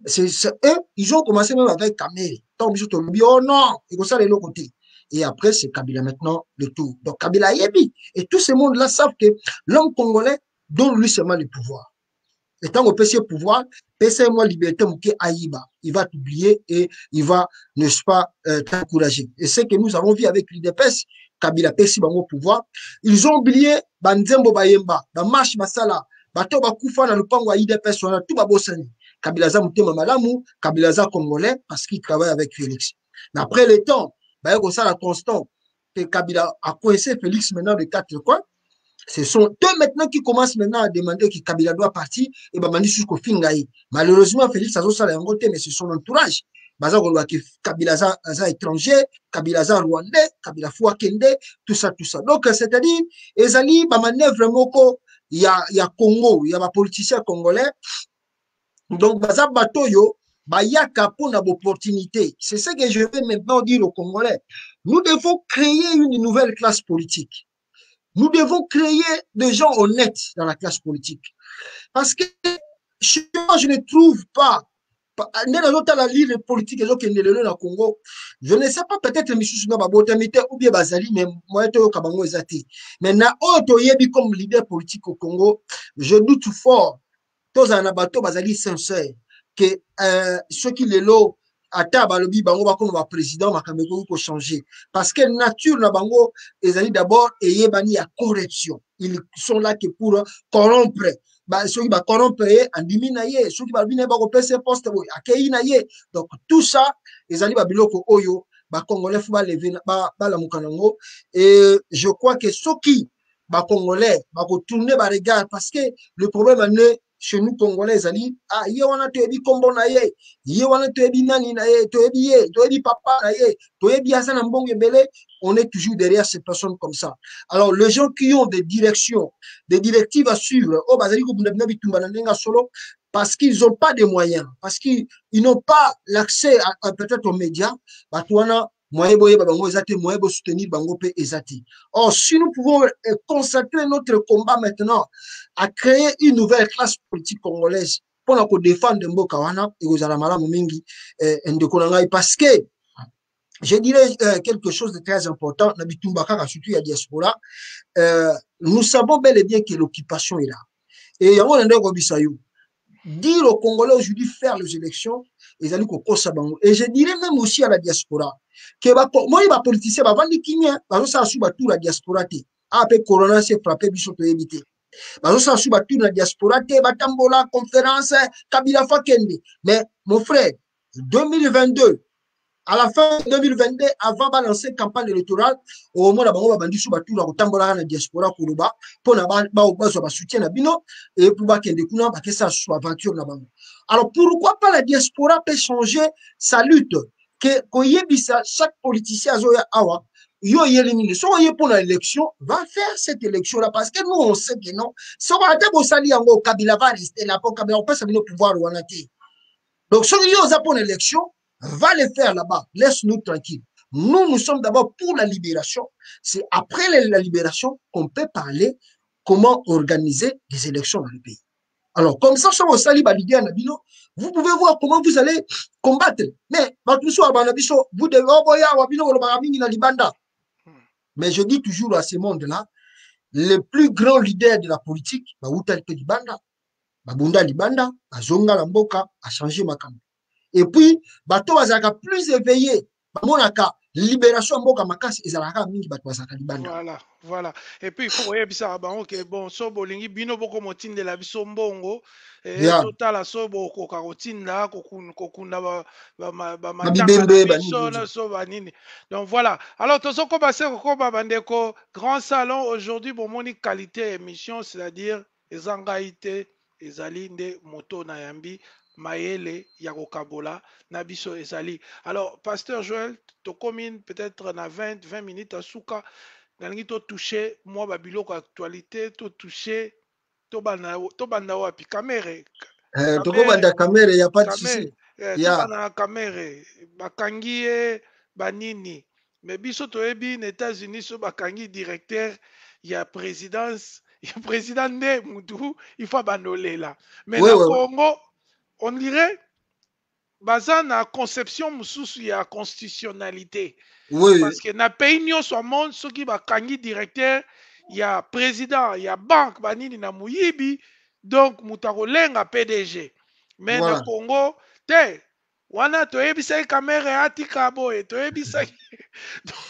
C'est eux, ils ont commencé même avec Kamere. Tant que je oh non, et ça de l'autre côté. Et après, c'est Kabila maintenant le tour. Donc Kabila Yebi. Et tout ce monde-là savent que l'homme congolais donne lui seulement le pouvoir. Et tant qu'on peut ce pouvoir, moi liberté mouké aïba. Il va t'oublier et il va, n'est-ce pas, t'encourager. Et c'est que nous avons vu avec l'IDPS, Kabila Pessi bango pouvoir, ils ont oublié Banzembo Bayemba, Bamash Masala, Bato Bakufa na lupango à IDPS, on a tout babosani. Kabila za mutema malamu, Kabila za congolais, parce qu'il travaille avec Félix. Mais après le temps, bah, ça la constant, que Kabila a coincé Félix maintenant de 4 coins. Ce sont eux maintenant qui commencent maintenant à demander que Kabila doit partir et Bamandi jusqu'au Fingaï. Malheureusement, Félix Azosala est en mais c'est son entourage. Kabila za étranger, Kabila za rwandais, Kabila Fouakende, tout ça. Donc, c'est-à-dire, Ezali, manœuvre moko, il y a Congo, il y a des politiciens congolais. Donc, Baza Batoyo, Bayaka pour une opportunité. C'est ce que je vais maintenant dire aux Congolais. Nous devons créer une nouvelle classe politique. Nous devons créer des gens honnêtes dans la classe politique. Parce que moi, je ne trouve pas, la ligne politique au Congo, je ne sais pas, peut-être ou bien Bazali, mais moi, mais comme leader politique au Congo, je doute fort, tous en abato Bazali sincère, que ceux qui les lots, ata balobi bango bakono ba président makameko ko changer parce que nature na bango ezali d'abord eyebani ya corruption, ils sont là que pour corrompre ba ceux qui ba corrompre andimi na ye ceux qui ba bina ba ko pese poste boy akei na ye. Donc tout ça ezali ba biloko oyo ba congolais faut ba lever ba la mukanango. Et je crois que ceux qui ba congolais ba ko tourner ba regard parce que le problème est chez nous congolais ali ah ye wana toyebi kombo na ye ye wana toyebi nani na ye toyebi papa na ye toyebi asana mbongo ebele. On est toujours derrière ces personnes comme ça. Alors les gens qui ont des directions, des directives à suivre, oh bazali ko bunda bitumba na ndenga solo parce qu'ils n'ont pas de moyens, parce qu'ils n'ont pas l'accès à peut-être aux médias, batouana moyen boye bango ezati moyen bo soutenir bango pe ezati. Or si nous pouvons consacrer notre combat maintenant à créer une nouvelle classe politique congolaise pour défendre mboka wana ekozala malamu mingi ndeko na ngai, parce que je dirais quelque chose de très important na bitumba kaka surtout ya diaspora. Nous savons bel et bien que l'occupation est là et yango ndeko bisayo dire aux Congolais aujourd'hui faire les élections, et je dirais même aussi à la diaspora que moi les politiciens bavandi kimia bazosa su batu la diaspora te après corona s'est frappé biso to éviter bazosa su batu la diaspora te batambola conférence Kabila Fakende. Mais mon frère 2022 À la fin 2022, avant de lancer campagne électorale, au moment où on a dit sur la diaspora Kuruba, pour avoir soutien à Bino, et pour que ça soit aventure. Alors pourquoi pas la diaspora peut changer sa lutte? Que chaque politicien a yo yelini so y pour l'élection va faire cette élection là parce que nous on sait que non so va te bosali yango Kabila va rester là pour Kabila on peut savoir pouvoir wanati. Donc ceux qui ont pour l'élection va le faire là-bas, laisse-nous tranquilles. Nous sommes d'abord pour la libération. C'est après la libération qu'on peut parler comment organiser des élections dans le pays. Alors, comme ça, vous pouvez voir comment vous allez combattre. Mais, vous devez. Mais je dis toujours à ce monde-là, le plus grand leader de la politique, Babunda Libanda, Zonga Lamboka, a changé Makambo. Et puis, bato bazaka plus éveillé, bamonaka libération mboka makasi ezalaka mingi bato bazaka libanda. Voilà. Et puis il faut voir ça OK bon so bolingi bino boko motinde la biso mbongo et total so boko karotinda kokunda ba matanga biso na so banini. Donc voilà. Alors tozo ko passer ko bandeko grand salon aujourd'hui bon moni qualité émission c'est-à-dire ezangaité ezali nde moto na yambi mayele ya kokabola na biso ezali. Alors pasteur Joël tokomine peut-être na 20 minutes à souka nalingi to toucher moi babiloko actualité to toucher to banda wapi kamere tokobanda kamere ya pas de souci to bana kamere bakangi ye banini mais biso toyebi na États-Unis so bakangi directeur ya présidence ya président nde mutu il faut banolela mais na Congo on dirait baza na conception mususu ya constitutionnalité. Parce que na pays nyonso au monde soki bakangi directeur ya président ya banque banini na muyibi donc mutakolenga PDG mais na Congo te wana toyebisaki kamera atika boye toyebisaki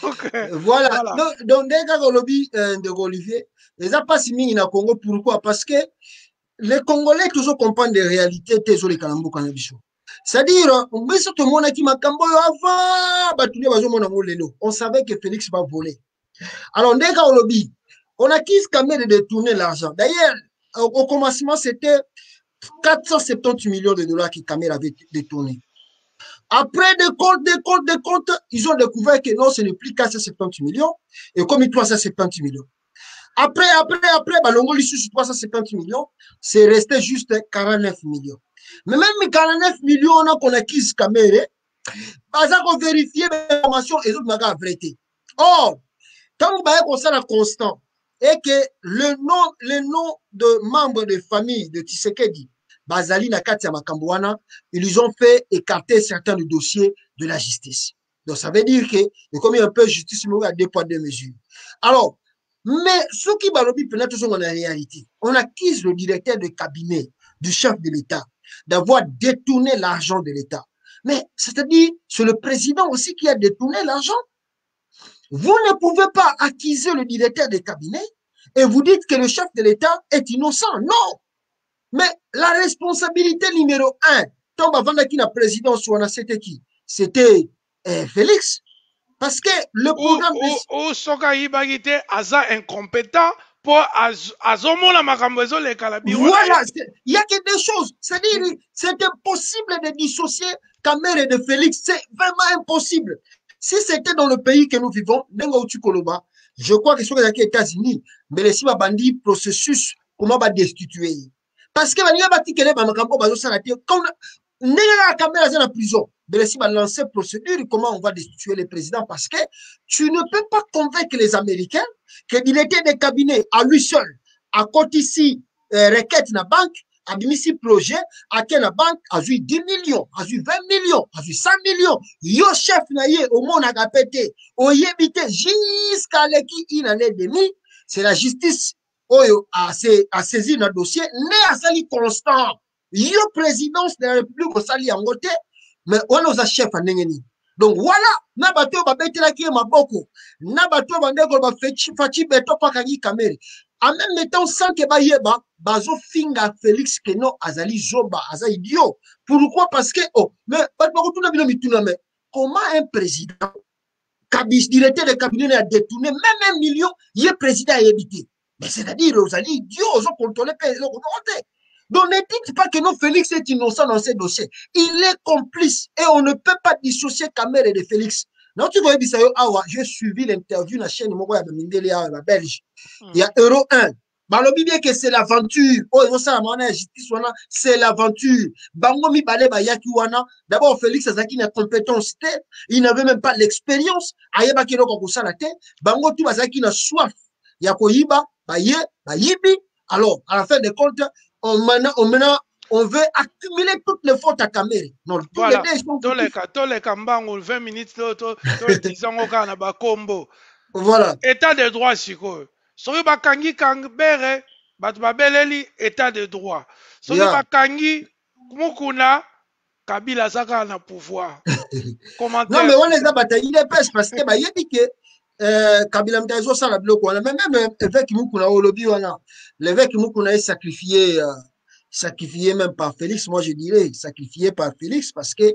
donc voilà donc ndeka kolobi de Olivier eza pasi mingi na Congo. Pourquoi? Parce que les Congolais toujours comprennent des réalités tezo les kalambuka na biso. C'est-à-dire, on savait que Félix va voler. Alors, on a quitté quand même de détourner l'argent. D'ailleurs, au commencement, c'était 470 millions de dollars que Kamel avait détourné. Après des comptes, ils ont découvert que non, ce n'est plus 470 millions, et comme 370 millions. Après, Balongo Lissus 370 millions, c'est resté juste 49 millions. Mais même 49 millions, on a qu'on acquise Kamere, parce qu'on vérifie l'information et autres la vérité. Or, quand vous voyez qu'on s'en constant, et que le nom de membres de famille de Tshisekedi, Bazali Nakatia Makambouana, ils ont fait écarter certains de dossiers de la justice. Donc, ça veut dire que, comme il y a un peu de justice, il y a 2 poids 2 mesures. Alors, mais ce qui va le peut-être sont en réalité, on accuse le directeur de cabinet du chef de l'État d'avoir détourné l'argent de l'État. Mais c'est-à-dire, c'est le président aussi qui a détourné l'argent. Vous ne pouvez pas accuser le directeur de cabinet et vous dites que le chef de l'État est innocent. Non. Mais la responsabilité numéro 1, tant avant qui la présidence c'était qui? C'était Félix. Parce que le programme de... Soka Ibagite, Aza incompétent pour Azomona Makambezo les Calabiro. Voilà, il y a que des choses. C'est-à-dire, c'est impossible de dissocier Kamere de Félix. C'est vraiment impossible. Si c'était dans le pays que nous vivons, je crois que ce sont les États-Unis, mais les Siba Bandi processus, comment va destituer. Parce que il y a bâti qu'elle est dans la caméra dans la prison. Mais si on lance une procédure, comment on va destituer le président? Parce que tu ne peux pas convaincre les Américains que il était des cabinets à lui seul. À côté ici, requête na banque, à ici projet, à quelle banque, à 10 millions, à 20 millions, à 100 millions. Yo chef na ye, au monde a pété, au yébité, jusqu'à l'équipe une année et demie, c'est la justice, a saisi notre dossier, mais à sali constant. Yo présidence de la République au sali en côté, mais on a chef à Nengeni. Donc voilà, na bato ba betela ki maboko, na bato ba ndeko ba fachi beto pa kangi kamere. En même temps sans que ba yeba, bazo finga Félix Keno azali zoba, azali idiot. Pourquoi? Parce que mais bato ba kutuna bino mituna mais comment un président, directeur de cabinet a détourné même 1 million, il est président à éviter. Mais c'est-à-dire, aux alliés, Dieu, ils ont contrôlé le communauté. Donc ne dites pas que non, Félix est innocent dans ces dossiers. Il est complice et on ne peut pas dissocier Kamel de Félix. Non, tu vois, j'ai suivi l'interview dans la chaîne de Belge. Il y a Euro 1. Balobi bien que c'est l'aventure. Oh, ils vont ça la justice c'est l'aventure. Bango mi balé ba yaki wana. D'abord Félix Azaki n'a compétence tête, il n'avait même pas l'expérience. Ayeba ki loko kusala te. Bango tu bazaki na soif. Ya koyiba, ba yibi. Alors, à la fin des comptes, on veut accumuler toutes les fautes à Kamere. Non, tous voilà. Les deux sont tous les kambango 20 minutes disons na ba combo. Voilà. État de droit siko. Soki bakangi Kambere, bato babeleli état de droit. Soki bakangi Mukuna, Kabila saka na pouvoir. Non mais on les a bataillés parce que bah il dit que Kabila mtazo ça la bloc même évêque Mukuna au lobby wana. L'évêque Mukuna est sacrifié même par Félix, moi je dirais sacrifié par Félix parce que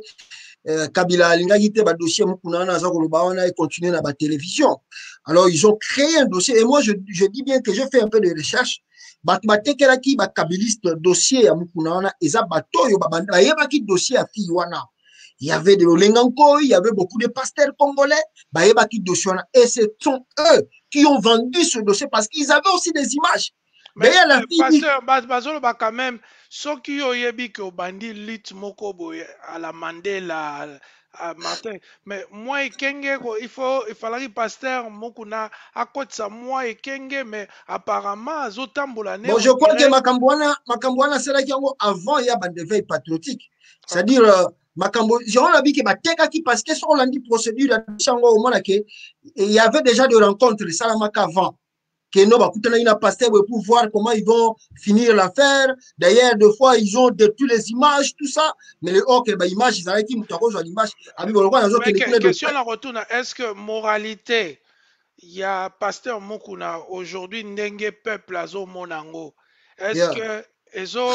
Kabila alingaki te ba dossier Mukuna na za koloba wana et continuer na ba télévision. Alors ils ont créé un dossier et moi je dis bien que je fais un peu de recherche. Batekelaki ba kabiliste dossier ya Mukuna wana eza batoyo babanda yebaki dossier ya fille wana. Il y avait de l'Olenganko, il y avait beaucoup de pasteurs congolais, bayebaki dossier wana et ce sont eux qui ont vendu ce dossier parce qu'ils avaient aussi des images. Mais la pasteur bazolo ba quand même ceux qui oyebi que bandi lit moko boye à la Mandela à Martin mais moi ekenge il fallait pasteur mokuna akotsa moi ekenge mais apparemment azotambola ne bon je crois que makambwana c'est là qui avant il y a des veilles patriotiques c'est-à-dire makambo on a vu que batekaki parce que sur l'andi procédure au moins il y avait déjà des rencontres salamaka avant que non, il a passé pour voir comment ils vont finir l'affaire. D'ailleurs, deux fois, ils ont détruit les images, tout ça. Mais les autres, les images, ils ont dit, l'image. Question la retourne, est-ce que moralité, il y a pasteur Mukuna, aujourd'hui, Ndenge peuple azo monango. Est-ce que ils ont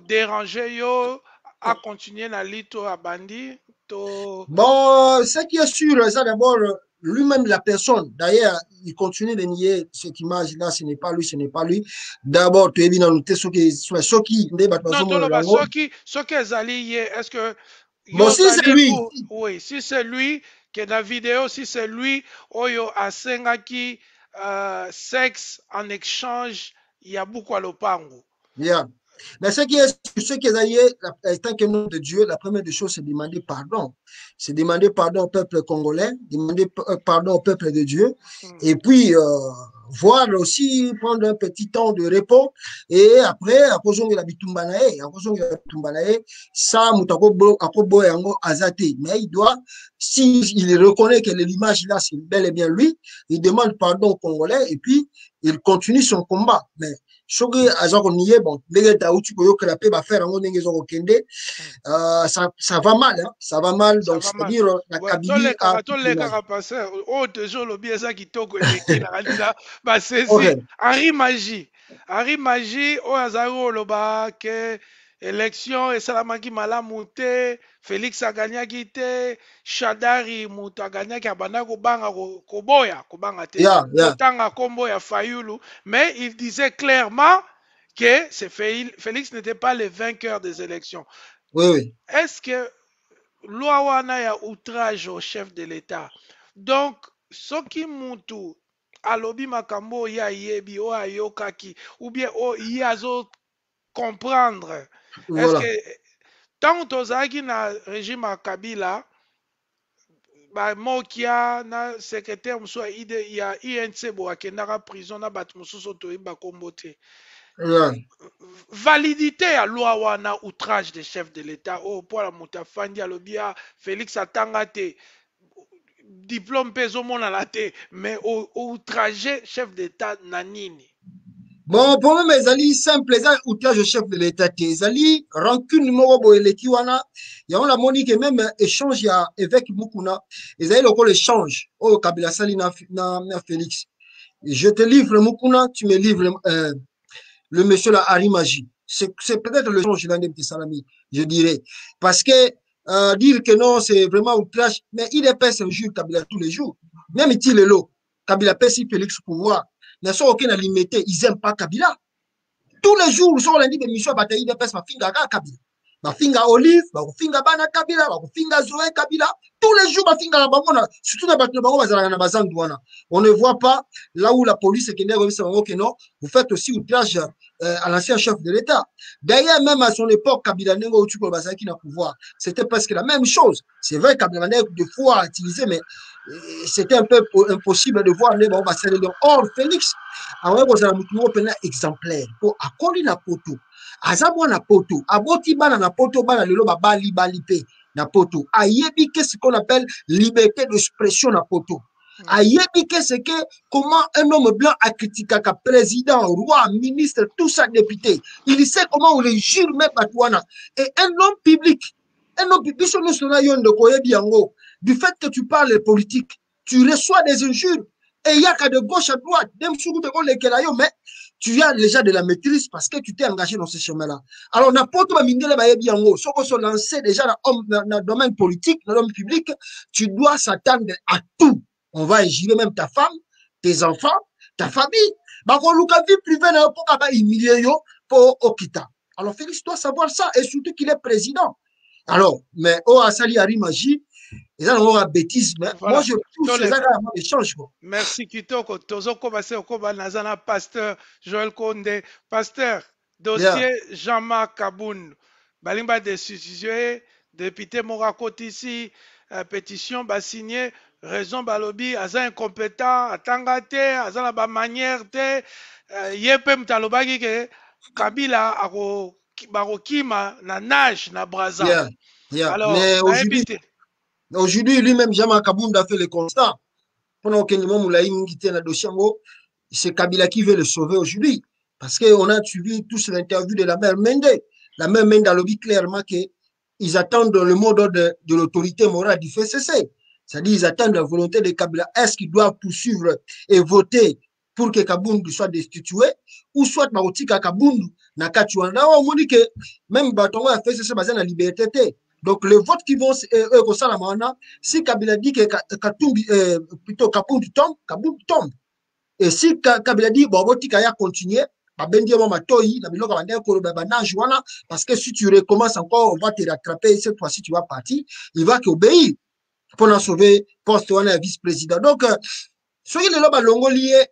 dérangé yo à continuer la lito à bandi? Bon, ce qui est sûr, ça d'abord, lui-même, la personne, d'ailleurs, il continue de nier cette image-là, ce n'est pas lui, ce n'est pas lui. D'abord, tu es bien noté ce qui, est-ce que. Bon, si c'est lui. Oui, si c'est lui, que la vidéo, si c'est lui, Oyo a sengaki sexe en échange, il y a beaucoup à l'opango. Yeah. Mais ce qui est allié, tant que nom de Dieu, la première des choses, c'est demander pardon. C'est demander pardon au peuple congolais, demander pardon au peuple de Dieu. Et puis, voir aussi, prendre un petit temps de repos. Et après, ça, mais il doit, s'il reconnaît que l'image là, c'est bel et bien lui, il demande pardon aux Congolais et puis il continue son combat. Mais soki aza koniye bon ndenge tauti koyoka la pe ba faire ngo ndenge zo kokende ça va mal hein? Ça va mal donc c'est-à-dire la Kabylie a le kaka passer oh toujours le bien ça qui toko eleki na kanisa ba saisi Henri Magie o azaro loba ke élection esalamaki malamu te Félix aganyaki te Shadari mutu aganyaki abanda kobanga kobanga te kotanga kombo ya Fayulu mais il disait clairement que Félix n'était pas le vainqueur des élections. Oui. Est-ce que loi wana ya outrage au chef de l'État donc soki mutu alobi makambo ya yebi o ayokaki ou bien o yazo comprendre voilà. Est-ce que tant tozalaki na régime ya Kabila mokia na secrétaire mosusu ya INC bo akendaka prison na bato mosusu toyeba kombo te validité ya loi wana outrage des chefs de l'État o mpo la moto afandi alobi ya Félix atanga te diplôme mpe ezomonana te mais outrage chef d'État na nini. Bon, pour moi, ezali simple, ezali outrage au chef de l'État, ezali rancune moko boye eleki wana, ya on la moni que même échange ya évêque Mukuna, ezali lokolo échange au Kabila sali na Félix. Je te livre Mukuna, tu me livres le monsieur la Henri Magie. C'est peut-être le change de Salami, je dirais. Parce que dire que non, c'est vraiment outrage. Mais il est injure Kabila tous les jours. Même il est là. Kabila pèse Félix pouvoir. Mais sans aucune limité, ils n'aiment pas Kabila. Tous les jours, sur lundi, l'émission bataille de pèse ma finga Kabila. Ma finga Olive, ma finga Bana Kabila, ma finga Zoé Kabila. Tous les jours, ma finga Bangona, surtout dans le on ne voit pas là où la police est que non, vous faites aussi outrage à l'ancien chef de l'État. D'ailleurs, même à son époque, Kabila Nengo Otuko Bazaki n'a pouvoir. C'était presque la même chose. C'est vrai, Kabila Nengo de fois utilisé, mais c'était un peu impossible de voir les bons Or, Félix, alors vous avez un exemplaire pour accorder la poto. Azabwa na poto, aboti bana na poto, bana lelo bali pe na poto. Ayebi qu'est ce qu'on appelle liberté d'expression na poto. Ayebi qu'est-ce que comment un homme blanc a critiqué un président, roi, ministre, tout ça député. Il sait comment on les jure même Batouana. Et un homme public, du fait que tu parles politique, tu reçois des injures. Et il y a qu'à de gauche à droite, mais tu as déjà de la maîtrise parce que tu t'es engagé dans ce chemin-là. Alors, n'importe quoi, si on se lancer déjà dans le domaine politique, dans le domaine public, tu dois s'attendre à tout. On va égirer même ta femme, tes enfants, ta famille. Pour Okita. Alors, Félix doit savoir ça et surtout qu'il est président. Alors, mais Asali Arimagi, ils ont une bêtise, mais voilà. Moi je pousse ces échanges. Merci Kitoko. Tozo Kobase Okoba Nazana, pasteur Joël Konde, pasteur, dossier Jean-Marc Kaboun, Balimba destitué, député Morakot ici, pétition signé, raison Balobi, Aza incompétent, Atangate, Aza la manière de Yepem Talobagi ke Kabila ako Barokima na nage na Braza. Alors, mais aujourd'hui, lui-même, Jean-Marc Kaboun a fait le constat. Pendant que c'est Kabila qui veut le sauver aujourd'hui. Parce qu'on a suivi tous l'interview de la mère Mende. La mère Mende a dit clairement qu'ils attendent le mot d'ordre de l'autorité morale du FCC. C'est-à-dire qu'ils attendent la volonté de Kabila. Est-ce qu'ils doivent poursuivre et voter pour que Kaboun soit destitué ou soit Marotika Kaboun n'a qu'à tuer. On dit que même Batongo a fait ce basé sur la liberté. Donc, le vote qui vont si Kabila dit que Katumbi, plutôt Kaboun tombe, Kaboun tombe. Et si Kabila dit, bon, Botika continuer, parce que si tu recommences encore, on va te rattraper, cette fois-ci tu vas partir, il va t'obéir pour en sauver poste ou un vice-président. Donc, soyez les lobes liés,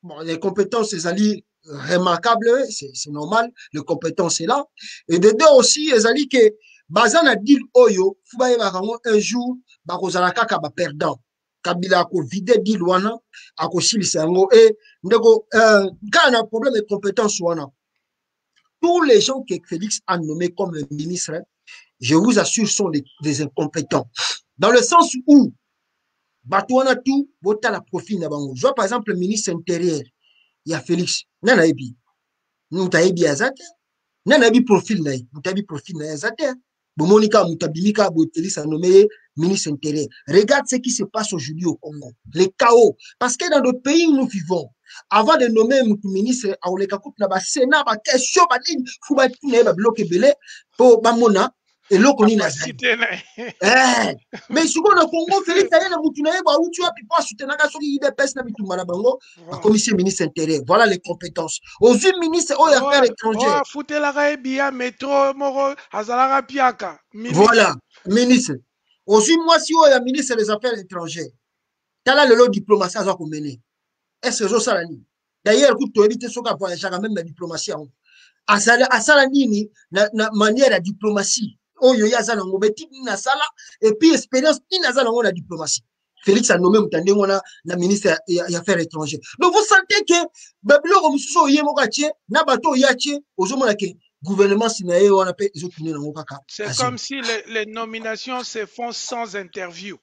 bon, les compétences, c'est alliés remarquables, c'est normal, les compétences c'est là. Et de deux aussi, les alliés que, bazana dit oyo, fubaye un jour, bakozala kaka ba perdant. Kabila ako vide dit wana, ako silisa yango, et ndeko, quand on a un problème de compétence wana, tous les gens que Félix a nommés comme ministre, je vous assure, sont des incompétents. Dans le sens où, Batouana tout, vota la profil na bango. Je vois par exemple le ministre intérieur, il y a Félix, nana ebi, nous taebi azate, nana ebi profil na, nous taebi profil na azate, Monika Moutabimika Félix a nommé ministre intérieur. Regarde ce qui se passe aujourd'hui au Congo, les chaos. Parce que dans le pays où nous vivons, avant de nommer un ministre, on les cacoute là-bas, Sénat, question, il faut bloquer belé pour Bamona. Et là, on a mais souvent, le Congo, Félix, tu as pu pas soutenir la personne qui a la commission ministre intérieur. Voilà les compétences. Aux ministres aux affaires étrangères. Voilà, ministre. Aux moi, si il y a ministre des affaires étrangères, tu as le diplomatie à mener. Est-ce que ça d'ailleurs, écoute, tu évites ce qu'on voyage même la diplomatie. À ça, na manière de diplomatie. Oyo yazana ngobeti na sala et puis expérience inazana la diplomatie. Félix a nommé Mutandengona na ministre des affaires étrangères. Donc vous sentez que babilo mususo yemo katie na bato yatie ozomona ke gouvernement sinae on appelle les autres na ngokaka. C'est comme si les nominations se font sans interview.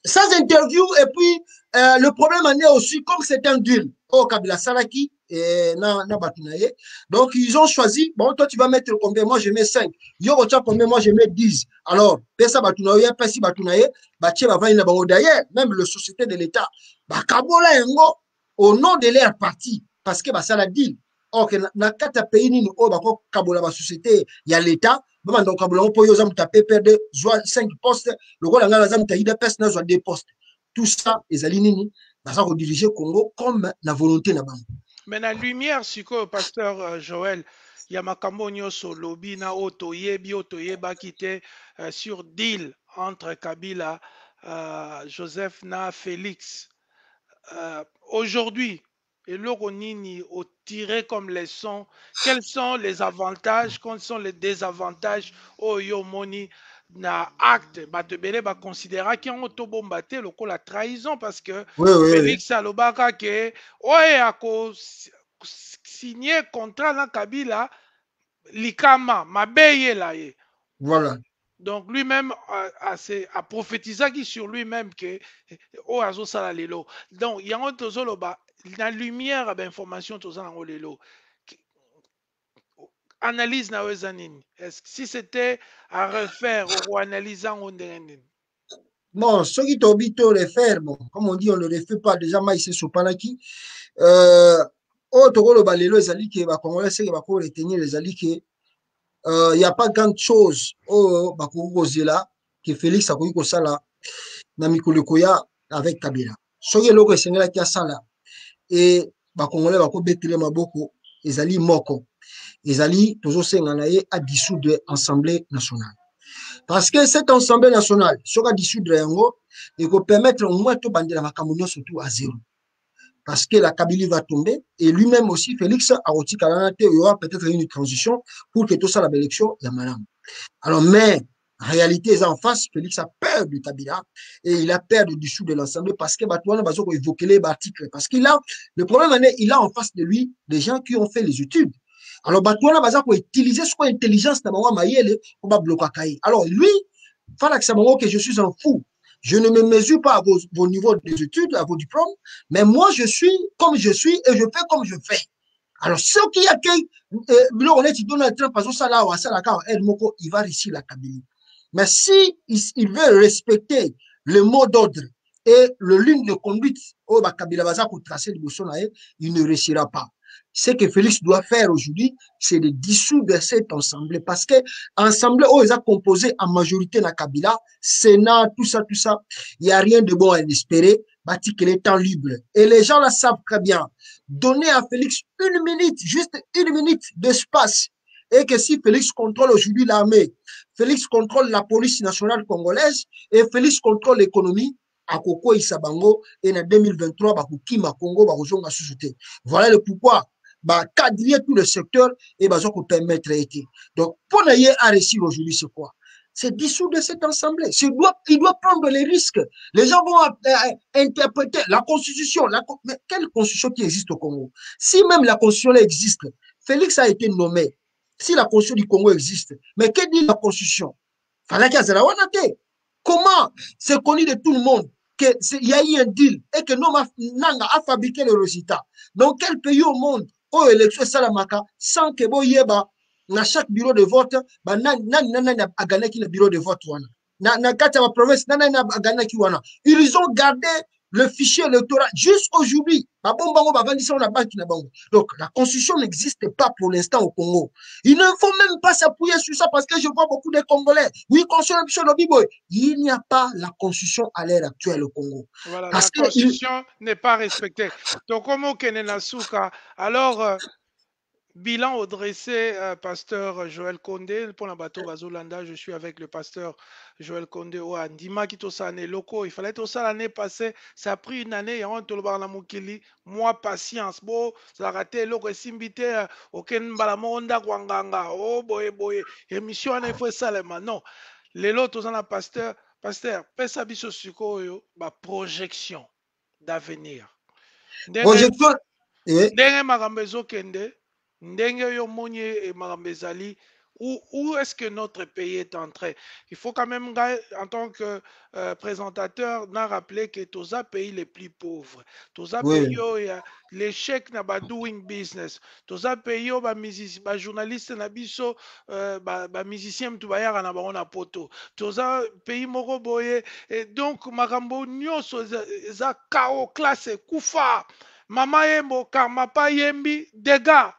Sans interview et puis le problème en est aussi comme c'est un duel au Kabila Salaki et na Batunaye. Donc ils ont choisi, bon toi tu vas mettre combien, moi je mets 5. Yo combien, moi je mets 10. Alors pesa Batunaye, pesi Batunaye, batie va vendre bango d'ailleurs, même le société de l'État, ba kabola yango au nom de leur parti parce que ba sala deal. Or que na kata pays ni o ba ko kabola ba société, il y a l'État, bamanda okabula ngo po yo za mutu apeperde zwa 5 postes lokola ngai naza mutu ayida pese nazwa 2 postes. Tout ça ezali nini baza kodirige Congo comme la volonté na bango. Mais la lumière sikoyo pasteur Joël ya makambo nyonso lobi na oyo toyebi oyo toyebaki te sur deal entre Kabila, Joseph na Félix. Aujourd'hui, eloko nini au tirer comme leçon, quels sont les avantages, quels sont les désavantages oyo moni na acte bato ebele baconsidéraki yango tobomba te lokola trahison parce que Oui, oui, oui. Félix alobaka ke oyo akosigné contrat na Kabila likama mabe eyela ye. Voilà. Donc lui-même a prophétisé sur lui-même que oh azosala lelo. Donc yango tozoloba la lumière d'information tozana lelo. Analyse na wezanini. Est-ce que si c'était à refaire ou analyser en ndenge. Bon, ceux qui t'ont dit le faire, bon, comme on dit, on ne le refait pas déjà, mais c'est sopanaki. Oh, tokolo balelo ezali ke ba Congolais c'est que ba ko retenir ezali ke il y a pas grand chose oh ba ko kozela que Félix akoki kosala na mikolo koya avec Kabila. Soki eloko esengela ki asala et ba Congolais ba ko betele maboko ezali moko. Ezali tozosenga na ye a dissoudre Assemblée nationale. Parce que cette Assemblée nationale, ce qui a dissoudre yango, il peut permettre au moins tout bandira makambo surtout à zéro. Parce que la Kabylie va tomber et lui-même aussi, Félix a aussi il y aura peut-être une transition pour que tout ça, la élection, il y a madame. Alors, mais en réalité, en face, Félix a peur du Kabila et il a peur du dessous de l'Assemblée parce que Batouana va évoquer les articles. Parce qu'il a, le problème, il a en face de lui des gens qui ont fait les études. Alors, Batouana va utiliser son intelligence pour bloquer. Alors, lui, que je suis un fou. Je ne me mesure pas à vos niveaux des études, à vos diplômes, mais moi, je suis comme je suis et je fais comme je fais. Alors, ceux qui accueillent, Donald Trump, il va réussir la Kabylie. Mais si il veut respecter le mot d'ordre et le ligne de conduite, il ne réussira pas. Ce que Félix doit faire aujourd'hui, c'est de dissoudre cette assemblée. Parce que l'assemblée, où ils ont composé en majorité dans Kabila, Sénat, tout ça, il n'y a rien de bon à espérer, bâti que les temps libre. Et les gens là savent très bien. Donner à Félix une minute, juste une minute d'espace. Et que si Félix contrôle aujourd'hui l'armée, Félix contrôle la police nationale congolaise et Félix contrôle l'économie, à Koko Isabango, et en 2023, Bakukima Congo, Bakozonga Susute. Voilà le pourquoi cadrer tout le secteur et permettre été. Donc, pour n'ailler à réussir aujourd'hui, c'est quoi? C'est dissoudre cette assemblée. Il doit prendre les risques. Les gens vont interpréter la constitution. Mais quelle constitution qui existe au Congo? Si même la constitution existe, Félix a été nommé. Si la constitution du Congo existe, mais que dit la constitution? Comment c'est connu de tout le monde qu'il y a eu un deal et que Nanga a fabriqué le résultat? Dans quel pays au monde où l'élection Salamaka sans que Boyeba dans chaque bureau de vote, a gagné le bureau de vote. Ils ont gardé le fichier électoral jusqu'aujourd'hui. Donc, la constitution n'existe pas pour l'instant au Congo. Il ne faut même pas s'appuyer sur ça parce que je vois beaucoup de Congolais. Oui, il n'y a pas la constitution à l'heure actuelle au Congo. Voilà, parce la constitution n'est pas respectée. Donc, comment alors, bilan au dressé, pasteur Joël Condé, pour la bateau Bazolanda, je suis avec le pasteur Joël Condé au Andima qui tosa année locaux. Il fallait tout ça l'année passée, ça a pris une année, et on te le barre la moukili, moi patience, bon, ça a raté, l'eau simbité, aucun balamonda guanganga, oh boy, émission en effet salema, non. Les lots, tous en a pasteur, pesa biso suko yo, ba projection d'avenir. Projection, ndenge makambo ezokende ndenge yo moni makambo ezali où est-ce que notre pays est entré? Il faut quand même, en tant que présentateur, n'a rappeler que tous les pays les plus pauvres, tous les pays où il y a l'échec na ba doing business, tous les pays où ba journaliste na biso, ba musicien tu bayara na ba na poto, tous les pays moko boye et donc makambo nyonso za kao classe kufa. Mama yembo karma pa yembi dégâts.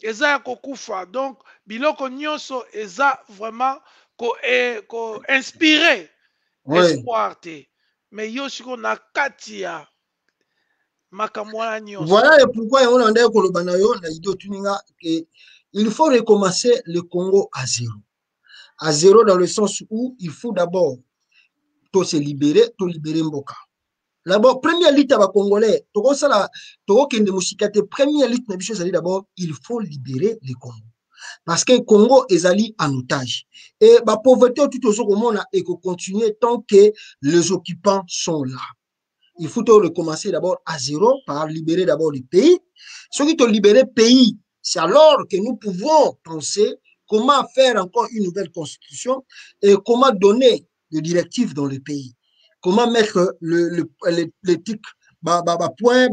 eza ya kokufa. Donc biloko nyonso eza vraiment ko inspiré Oui. espoir te, mais yo siko na kati ya makambo wana nyonso. Voilà pourquoi on a il faut recommencer le Congo à zéro. À zéro dans le sens où il faut d'abord tout se libérer, tout libérer Mboka. D'abord, première lutte à Congolais, première lutte, d'abord, il faut libérer le Congo. Parce que le Congo est allé en otage. Et la pauvreté tout au monde et continuer tant que les occupants sont là. Il faut recommencer d'abord à zéro par libérer d'abord le pays. Ceux qui ont libéré le pays, c'est alors que nous pouvons penser comment faire encore une nouvelle constitution et comment donner des directives dans le pays. Comment mettre l'éthique point,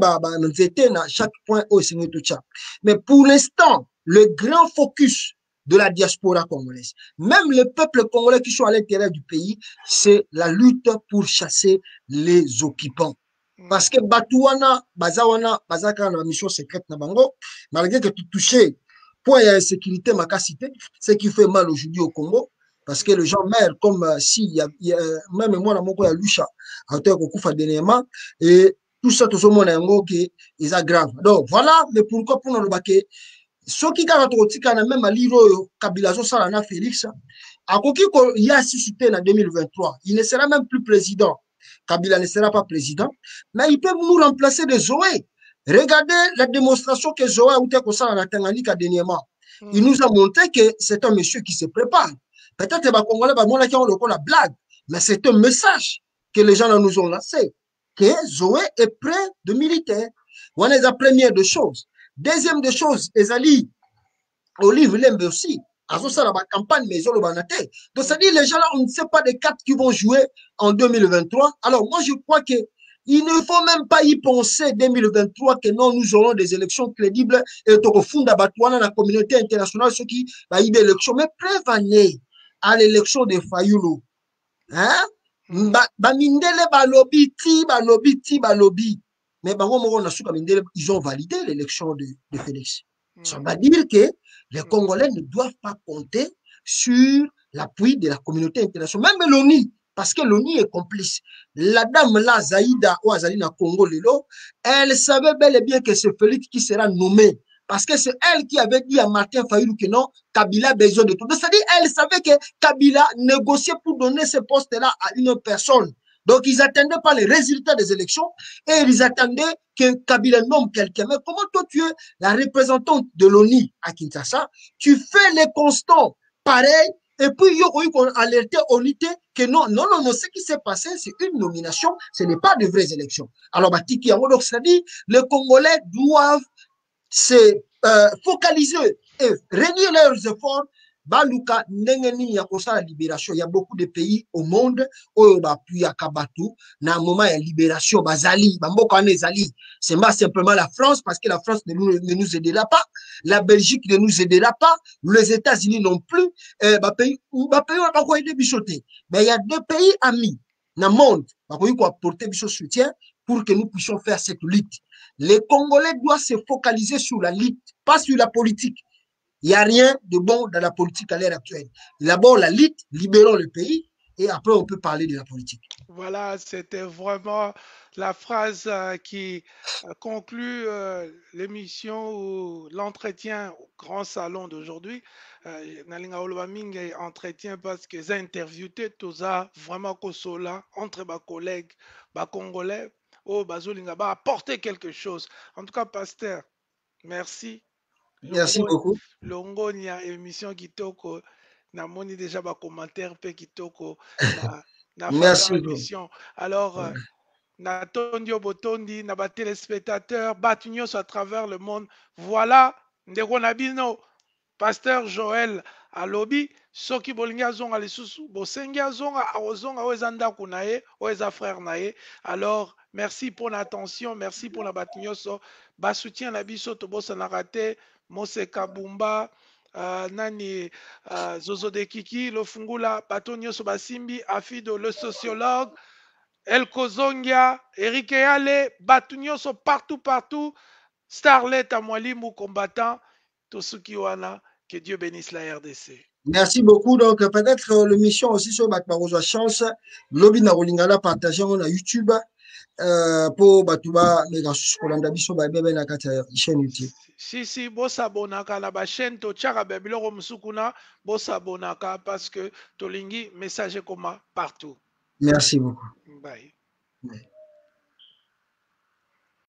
chaque point au Seigneur tout ça. Mais pour l'instant, le grand focus de la diaspora congolaise, même le peuple congolais qui sont à l'intérieur du pays, c'est la lutte pour chasser les occupants. Parce que Batouana, Bazawana, Bazaka na mission secrète na bango, malgré que tu touchais point à insécurité, ma cité, ce qui fait mal aujourd'hui au Congo, parce que les gens meurent comme si, même moi, dans mon coin, il y a Lucha, en tant que Koufa dernièrement, et tout ça, tout ce monde est grave. Donc, voilà, mais pourquoi pour nous le ceux qui ont même à l'Iro, Kabila, Salana Félix, à quoi il y a suscité en 2023, il ne sera même plus président. Kabila ne sera pas président, mais ils peuvent nous remplacer de Zoé. Regardez la démonstration que Zoé a eu ça en Tanganyika dernièrement. Il nous a montré que c'est un monsieur qui se prépare. Peut-être que les Congolais ont la blague, mais c'est un message que les gens nous ont lancé, que Zoé est près de militaire. On est la première des choses. Deuxième des choses, Ezali, Olive Lembe aussi. Ça, la campagne, mais ils ont le banaté. Donc, c'est-à-dire, les gens là, on ne sait pas des cartes qui vont jouer en 2023. Alors, moi, je crois que il ne faut même pas y penser 2023 que non, nous aurons des élections crédibles et au fond d'abattoir la communauté internationale, ceux qui va y des élections. Mais prévenez à l'élection de Fayulu. Hein? Mindele balobi ti, balobi ti, balobi. Mais ils ont validé l'élection de Félix. Ça veut dire que les Congolais ne doivent pas compter sur l'appui de la communauté internationale, même l'ONU, parce que l'ONU est complice. La dame là, Zaïda Ouazalina Congo Lelo, elle savait bel et bien que c'est Félix qui sera nommé. Parce que c'est elle qui avait dit à Martin Fayulu que non, Kabila a besoin de tout. C'est-à-dire, elle savait que Kabila négociait pour donner ce poste-là à une personne. Donc, ils n'attendaient pas les résultats des élections et ils attendaient que Kabila nomme quelqu'un. Mais comment toi, tu es la représentante de l'ONU à Kinshasa, tu fais les constants pareil, et puis il y a eu qu'on alertait l'ONU que non, non, non, non, ce qui s'est passé, c'est une nomination, ce n'est pas de vraies élections. Alors, donc, c'est-à-dire, les Congolais doivent se focaliser et réunir leurs efforts. Baluka ndenge ya kosala libération. Il y a beaucoup de pays au monde oyo bapuy ya kabatu na moment ya libération bazali bamboka wana ezali. C'est pas simplement la France parce que la France ne nous aidera pas, la Belgique ne nous aidera pas, les États-Unis non plus. Pays bakoki aider biso te. Mais il y a deux pays amis na monde bakoki ko apporter biso soutien pour que nous puissions faire cette lutte. Les Congolais doivent se focaliser sur la lutte, pas sur la politique. Il n'y a rien de bon dans la politique à l'heure actuelle. D'abord, la lutte, libérons le pays, et après, on peut parler de la politique. Voilà, c'était vraiment la phrase qui conclut l'émission ou l'entretien au grand salon d'aujourd'hui. Nalinga oloba mingi entretien parce que j'ai interviewé tous vraiment kosola entre ma collègues, ma congolais, oh bazolinga ba apporter quelque chose. En tout cas, pasteur, merci. Merci beaucoup. Longo ni ya émission kitoko namoni déjà ba commentaire pe kitoko na na faveur Merci beaucoup. émission. Alors na tondi obotondi na ba téléspectateurs batu nyonso à travers le monde. Voilà ndeko na bino Pasteur Joël alobi soki bolingi azonga lisusu bosengi azonga akozonga oyo eza ndako na ye oyo eza frère na ye. Alors merci pour l'attention, merci pour la bato nyonso basoutien na biso tobosanaka te Mose Kabumba nani Zozo de Kiki Lofungula bato nyonso basimbi Afido le sociologue El Kozongia Eric Eyale bato nyonso partout Starlet à Mwalimu combattant Tosukiwana, que Dieu bénisse la RDC. Merci beaucoup. Donc, peut-être l'émission aussi sur Bakbarosa Chance, Lobby na Rolingala partagé on a YouTube pour Batuba, mais dans ce qu'on a biso ba bebe na kata chaîne YouTube. Si bosabonaka na ba chaîne to tchaka ba biloko musukuna bosabonaka parce que tolingi message koma partout. Merci beaucoup.